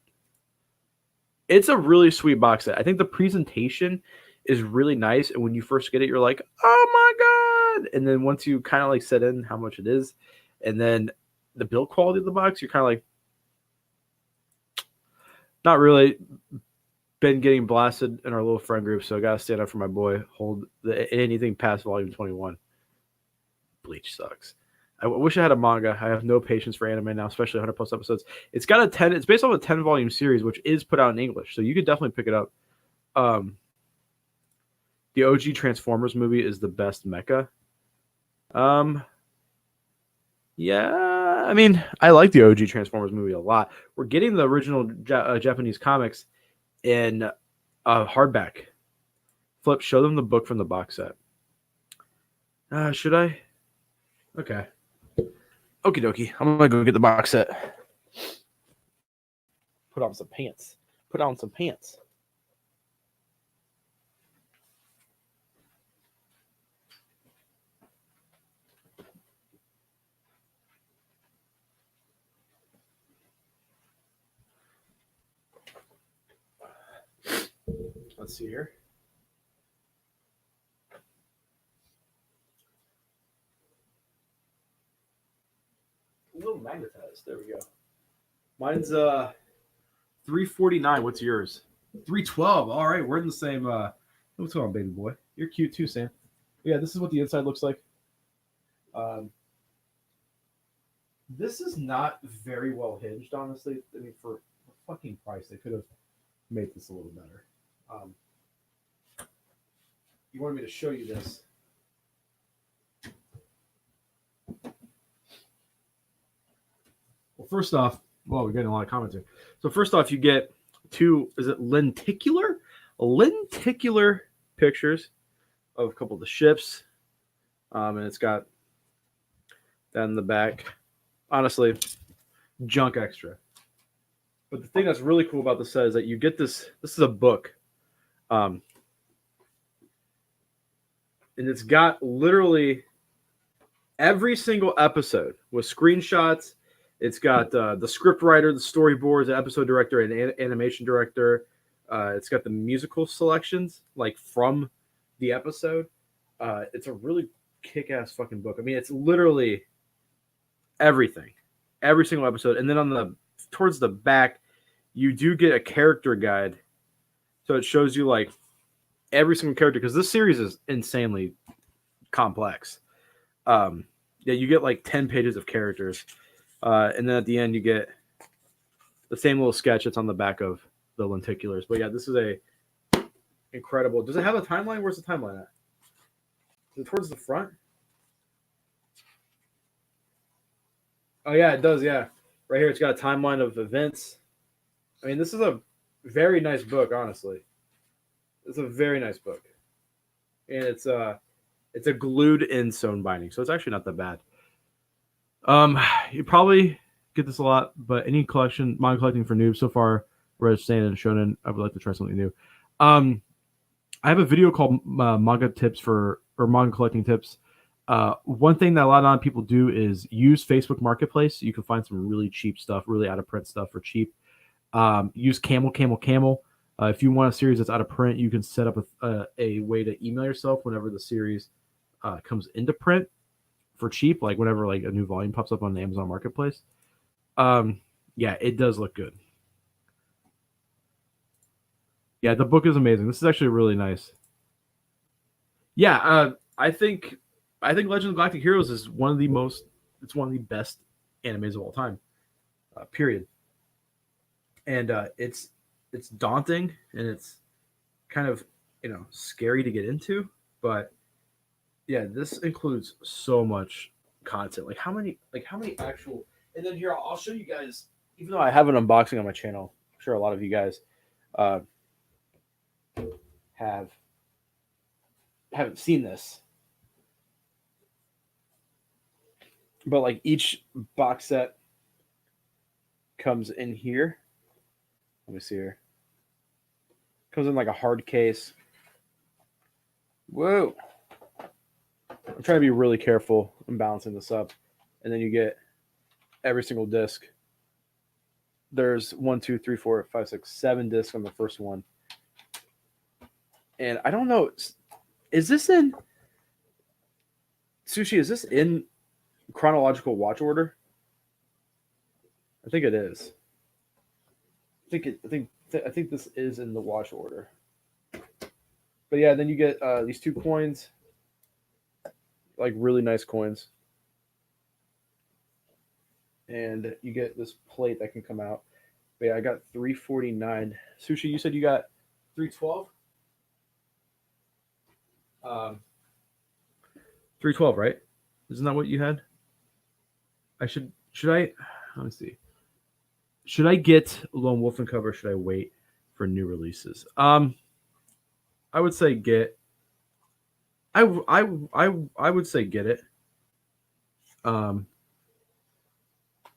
It's a really sweet box set. I think the presentation is really nice, and when you first get it, you're like, oh my god! And then once you kind of like set in how much it is, and then the build quality of the box, you're kind of like, not really. Been getting blasted in our little friend group, so I gotta stand up for my boy. Hold anything past volume 21. Bleach sucks. I wish I had a manga. I have no patience for anime now, especially 100+ episodes. It's got a 10. It's based off a 10-volume series, which is put out in English, so you could definitely pick it up. The OG Transformers movie is the best mecha. Yeah, I mean, I like the OG Transformers movie a lot. We're getting the original Japanese comics in hardback. Flip, show them the book from the box set. Should I? Okay. Okie dokie. I'm gonna go get the box set. Put on some pants. Let's see here. A little magnetized. There we go. Mine's $349. What's yours? $312. All right, we're in the same. What's going on, baby boy? You're cute too, Sam. Yeah, this is what the inside looks like. This is not very well hinged, honestly. I mean, for the fucking price, they could have made this a little better. You wanted me to show you this. Well, first off, we're getting a lot of comments here. So first off, you get two, is it lenticular? Lenticular pictures of a couple of the ships. And it's got that in the back. Honestly, junk extra. But the thing that's really cool about this set is that you get this is a book. And it's got literally every single episode with screenshots. It's got the script writer, the storyboards, the episode director, and animation director. It's got the musical selections, like from the episode. It's a really kick-ass fucking book. I mean, it's literally everything, every single episode. And then on towards the back, you do get a character guide. So it shows you like every single character, because this series is insanely complex. Yeah, you get like 10 pages of characters. And then at the end, you get the same little sketch that's on the back of the lenticulars. But yeah, this is a incredible. Does it have a timeline? Where's the timeline at? Is it towards the front? Oh yeah, it does. Yeah, right here it's got a timeline of events. I mean, this is a very nice book, honestly. It's a very nice book, and it's a glued in sewn binding, so it's actually not that bad. You probably get this a lot, but any manga collecting for noobs so far, Red Stand and Shonen, I would like to try something new. I have a video called manga collecting tips. One thing that a lot of people do is use Facebook Marketplace. You can find some really cheap stuff, really out of print stuff for cheap. Use Camel. If you want a series that's out of print, you can set up a way to email yourself whenever the series comes into print for cheap, like whenever like a new volume pops up on the Amazon Marketplace. Yeah, it does look good. Yeah, the book is amazing. This is actually really nice. Yeah, I think Legend of Galactic Heroes is one of the most. It's one of the best animes of all time. Period. And it's daunting and it's kind of scary to get into, but yeah, this includes so much content. Like how many actual. And then here I'll show you guys. Even though I have an unboxing on my channel, I'm sure a lot of you guys uh, have haven't seen this, but like each box set comes in here. Let me see here. Comes in like a hard case. Whoa. I'm trying to be really careful in balancing this up. And then you get every single disc. There's 1, 2, 3, 4, 5, 6, 7 discs on the first one. And I don't know. Is this in Sushi? Is this in chronological watch order? I think it is. I think this is in the watch order. But yeah, then you get these 2 coins, like really nice coins, and you get this plate that can come out. But yeah, I got 349. Sushi, you said you got 312. 312, right? Isn't that what you had? Should I? Let me see. Should I get Lone Wolf and cover? Or should I wait for new releases? I would say get. I would say get it.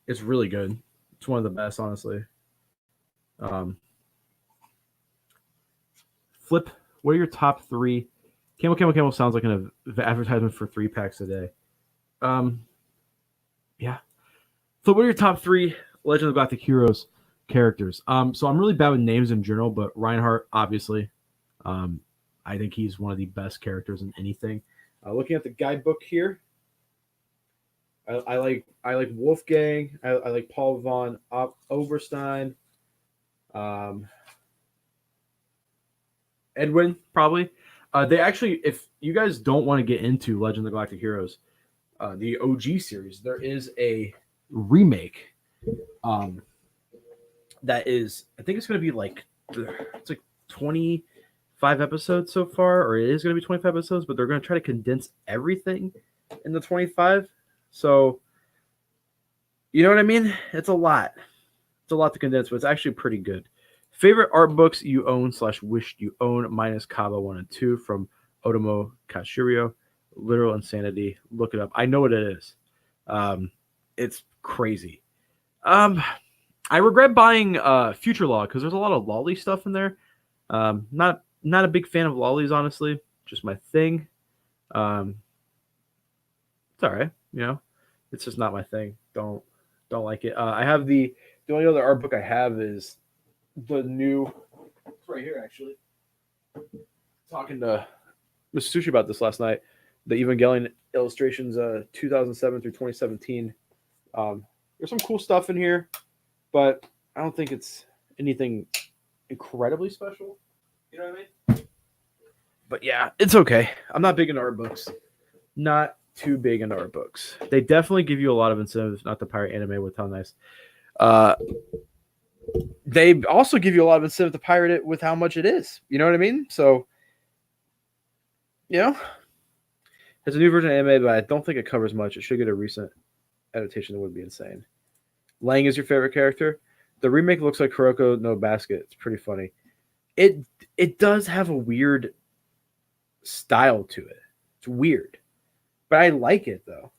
It's really good. It's one of the best, honestly. Flip. What are your top 3? Camel sounds like an advertisement for 3 packs a day. Yeah. So, what are your top 3 Legend of Galactic Heroes characters? So I'm really bad with names in general, but Reinhardt, obviously. I think he's one of the best characters in anything. Looking at the guidebook here, I like Wolfgang. I like Paul von Oberstein. Edwin, probably. They actually, if you guys don't want to get into Legend of the Galactic Heroes, the OG series, there is a remake. That is, I think it's going to be like, it's like 25 episodes so far, or it is going to be 25 episodes, but they're going to try to condense everything in the 25. So, you know what I mean? It's a lot. It's a lot to condense, but it's actually pretty good. Favorite art books you own / wished you own minus Kaba 1 and 2 from Otomo Kashirio. Literal Insanity. Look it up. I know what it is. It's crazy. I regret buying Future Law because there's a lot of lolly stuff in there. Not a big fan of lollies, honestly. Just my thing. It's all right, It's just not my thing. Don't like it. I have the only other art book I have is the new. It's right here, actually. Talking to Mr. Sushi about this last night. The Evangelion illustrations, 2007 through 2017. There's some cool stuff in here, but I don't think it's anything incredibly special. You know what I mean? But yeah, it's okay. I'm not big into art books. Not too big into art books. They definitely give you a lot of incentives not to pirate anime with how nice. They also give you a lot of incentive to pirate it with how much it is. You know what I mean? So, it's a new version of anime, but I don't think it covers much. It should get a recent adaptation that would be insane. Lang is your favorite character. The remake looks like Kuroko no Basket. It's pretty funny. It does have a weird style to it. It's weird. But I like it, though.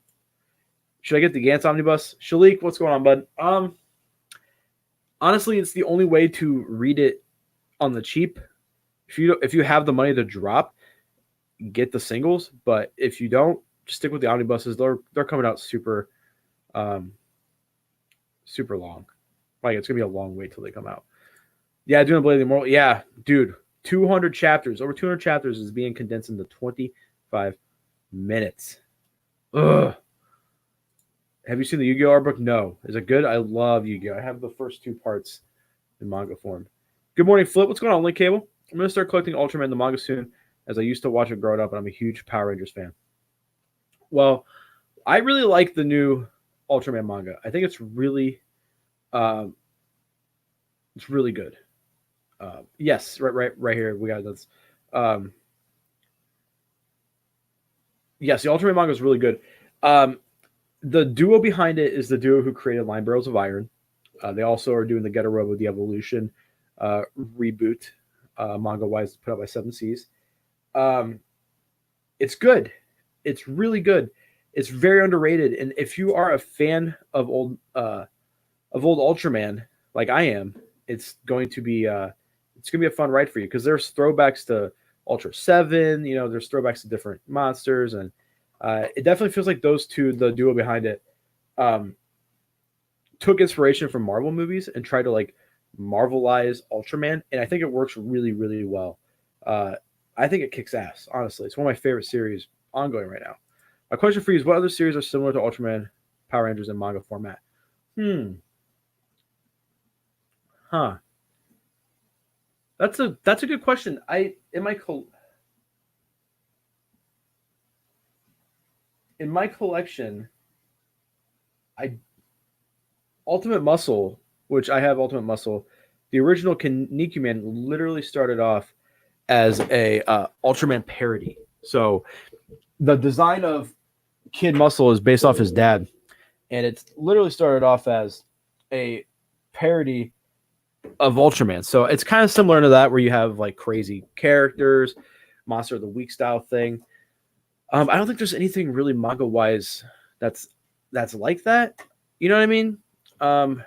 Should I get the Gantz Omnibus? Shalik, what's going on, bud? Honestly, it's the only way to read it on the cheap. If you have the money to drop, get the singles. But if you don't, just stick with the omnibuses. They're coming out super long. Like, it's gonna be a long wait till they come out. Yeah, doing Blade of the Immortal. Yeah, dude, 200 chapters. Over 200 chapters is being condensed into 25 minutes. Ugh. Have you seen the Yu-Gi-Oh! Art book? No. Is it good? I love Yu-Gi-Oh! I have the first 2 parts in manga form. Good morning, Flip. What's going on, Link Cable? I'm going to start collecting Ultraman the manga soon, as I used to watch it growing up, and I'm a huge Power Rangers fan. Well, I really like the new Ultraman manga. I think um, it's really good. Yes, right here we got this. Um, yes, the Ultraman manga is really good. Um, the duo behind it is the duo who created Line Barrels of Iron. They also are doing the Getter Robo the Evolution reboot, manga wise, put out by Seven Seas. Um, it's good. It's really good. It's very underrated. And if you are a fan of old Ultraman, like I am, it's going to be a fun ride for you because there's throwbacks to Ultra 7, there's throwbacks to different monsters, and it definitely feels like those two, the duo behind it, um, took inspiration from Marvel movies and tried to like Marvelize Ultraman, and I think it works really, really well. Uh, I think it kicks ass. Honestly, it's one of my favorite series ongoing right now. My question for you is: what other series are similar to Ultraman, Power Rangers in manga format? Hmm. Huh. That's a good question. In my collection, I Ultimate Muscle, which I have Ultimate Muscle, the original Kinnikuman literally started off as a Ultraman parody. So the design of Kid Muscle is based off his dad, and it's literally started off as a parody of Ultraman. So it's kind of similar to that, where you have like crazy characters, Monster of the Week style thing. I don't think there's anything really manga wise that's like that. You know what I mean? Um,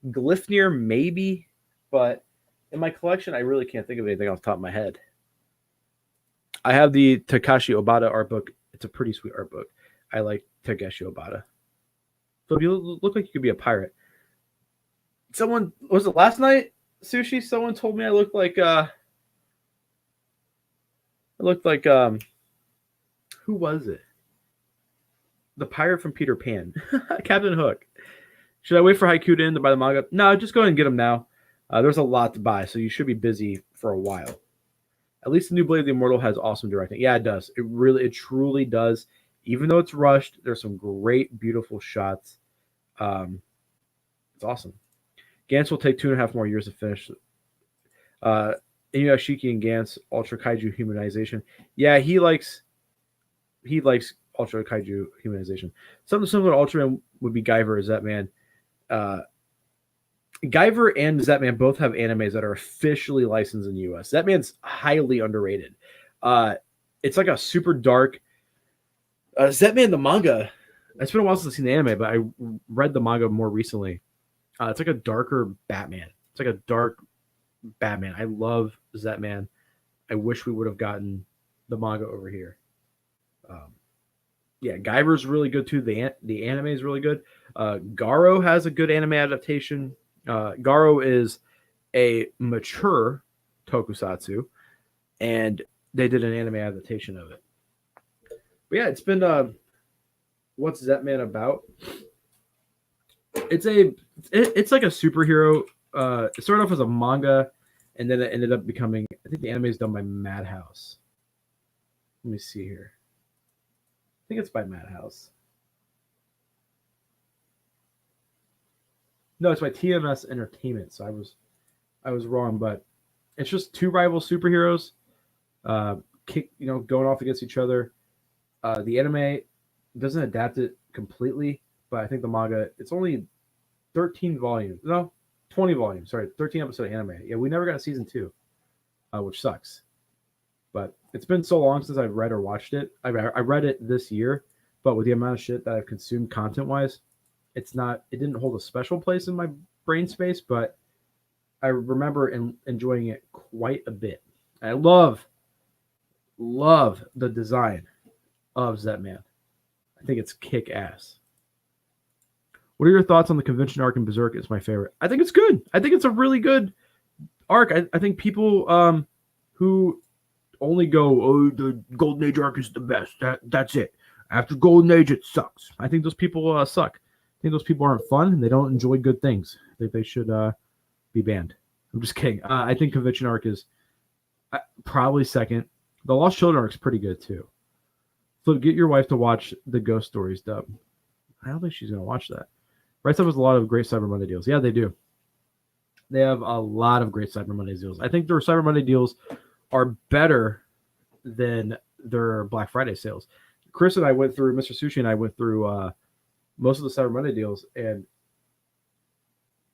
Glyphnir maybe, but in my collection, I really can't think of anything off the top of my head. I have the Takashi Obata art book. It's a pretty sweet art book. I like Takeshi Obata. So if you look like you could be a pirate. Someone was it last night, Sushi? Someone told me I looked like who was it? The pirate from Peter Pan, Captain Hook. Should I wait for Haiku to end to buy the manga? No, just go ahead and get them now. There's a lot to buy, so you should be busy for a while. At least the new Blade of the Immortal has awesome directing. Yeah, it does. It truly does. Even though it's rushed, there's some great, beautiful shots. It's awesome. Gantz will take 2.5 more years to finish. Inuyashiki and Gantz Ultra Kaiju humanization. Yeah, he likes Ultra Kaiju humanization. Something similar to Ultraman would be Guyver as Zetman. Guyver and Zetman both have animes that are officially licensed in the US. Zetman's highly underrated. It's like a super dark Zetman the manga. It's been a while since I've seen the anime, but I read the manga more recently. It's like a darker Batman. It's like a dark Batman. I love Zetman. I wish we would have gotten the manga over here. Yeah, Guyver's really good too. The anime is really good. Garo has a good anime adaptation. Garo is a mature tokusatsu, and they did an anime adaptation of it. But yeah, it's been what's Zetman about? It's like a superhero. It started off as a manga, and then it ended up becoming. I think the anime is done by Madhouse. Let me see here. I think it's by Madhouse. No, it's by TMS Entertainment. So I was wrong, but it's just two rival superheroes, going off against each other. The anime doesn't adapt it completely, but I think the manga, it's only 13 volumes. No, 20 volumes. Sorry, 13 episode anime. Yeah, we never got a season 2, which sucks. But it's been so long since I've read or watched it. I read it this year, but with the amount of shit that I've consumed content-wise, it didn't hold a special place in my brain space, but I remember enjoying it quite a bit. I love the design of Zetman. I think it's kick ass. What are your thoughts on the convention arc in Berserk? It's my favorite. I think it's good. I think it's a really good arc. I think people who only go, oh, the Golden Age arc is the best. That's it. After Golden Age, it sucks. I think those people suck. I think those people aren't fun and they don't enjoy good things. They should be banned. I'm just kidding. I think convention arc is probably second. The Lost Children arc's pretty good too. So get your wife to watch the Ghost Stories dub. I don't think she's gonna watch that. Right Stuff has a lot of great Cyber Monday deals. Yeah, they do. They have a lot of great Cyber Monday deals. I think their Cyber Monday deals are better than their Black Friday sales. Chris and I went through, Mr. Sushi and I went through most of the Cyber Monday deals, and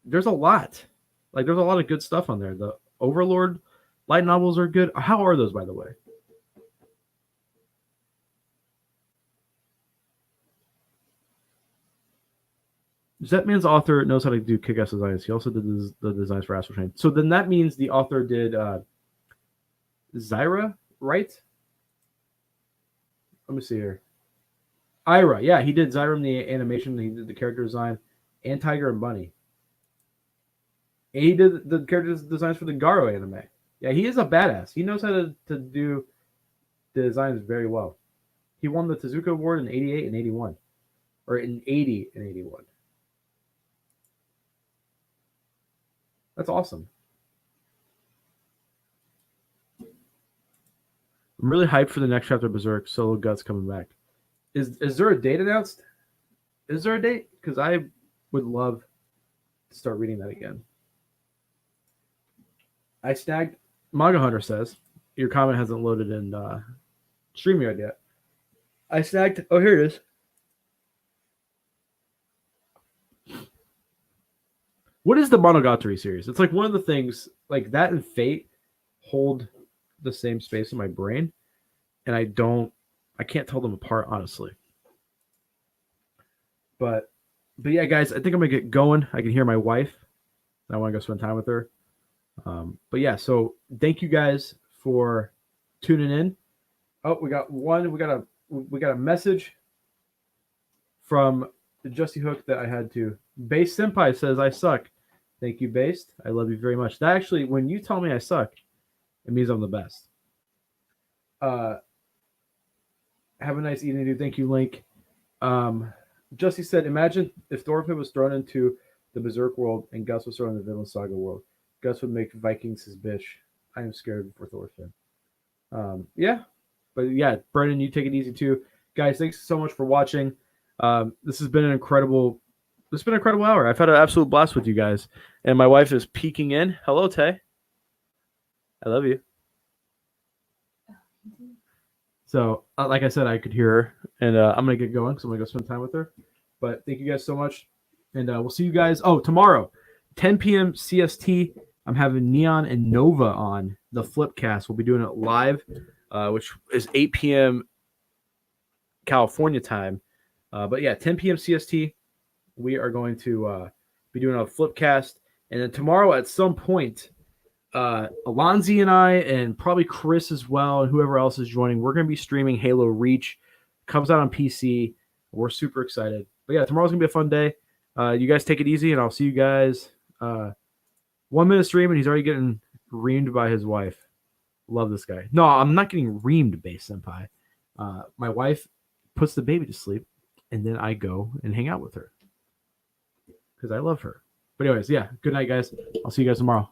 there's a lot. Like, there's a lot of good stuff on there. The Overlord light novels are good. How are those, by the way? That man's author knows how to do kick-ass designs. He also did the designs for Astral Chain. So then that means the author did Zyra, right? Let me see here. Ira, yeah, he did Zyra in the animation. He did the character design and Tiger and Bunny. And he did the character designs for the Garo anime. Yeah, he is a badass. He knows how to do the designs very well. He won the Tezuka Award in 88 and 81. Or in 80 and 81. That's awesome. I'm really hyped for the next chapter of Berserk. Solo Guts coming back. Is there a date announced? Is there a date? Because I would love to start reading that again. I snagged. Manga Hunter says your comment hasn't loaded in StreamYard yet. I snagged. Oh, here it is. What is the Monogatari series? It's like one of the things like that and Fate hold the same space in my brain, and I can't tell them apart, honestly. But yeah, guys, I think I'm gonna get going. I can hear my wife. I want to go spend time with her. But yeah, so thank you guys for tuning in. Oh, we got a message from the Justy Hook that I had to. Base Senpai says I suck. Thank you, Based. I love you very much. That actually, when you tell me I suck, it means I'm the best. Have a nice evening, dude. Thank you, Link. Justy said, imagine if Thorfinn was thrown into the Berserk world and Gus was thrown in the Vinland Saga world. Gus would make Vikings his bitch. I am scared for Thorfinn. Yeah. But yeah, Brennan, you take it easy too. Guys, thanks so much for watching. This has been an incredible hour. I've had an absolute blast with you guys. And my wife is peeking in. Hello, Tay. I love you. So, like I said, I could hear her. And I'm going to get going because I'm going to go spend time with her. But thank you guys so much. And we'll see you guys. Oh, tomorrow, 10 p.m. CST. I'm having Neon and Nova on the Flipcast. We'll be doing it live, which is 8 p.m. California time. But yeah, 10 p.m. CST. We are going to be doing a Flipcast. And then tomorrow at some point, Alonzi and I, and probably Chris as well, and whoever else is joining, we're going to be streaming Halo Reach. Comes out on PC. We're super excited. But yeah, tomorrow's going to be a fun day. You guys take it easy, and I'll see you guys. 1 minute stream, and he's already getting reamed by his wife. Love this guy. No, I'm not getting reamed, Base Senpai. My wife puts the baby to sleep, and then I go and hang out with her because I love her. But anyways, yeah, good night, guys. I'll see you guys tomorrow.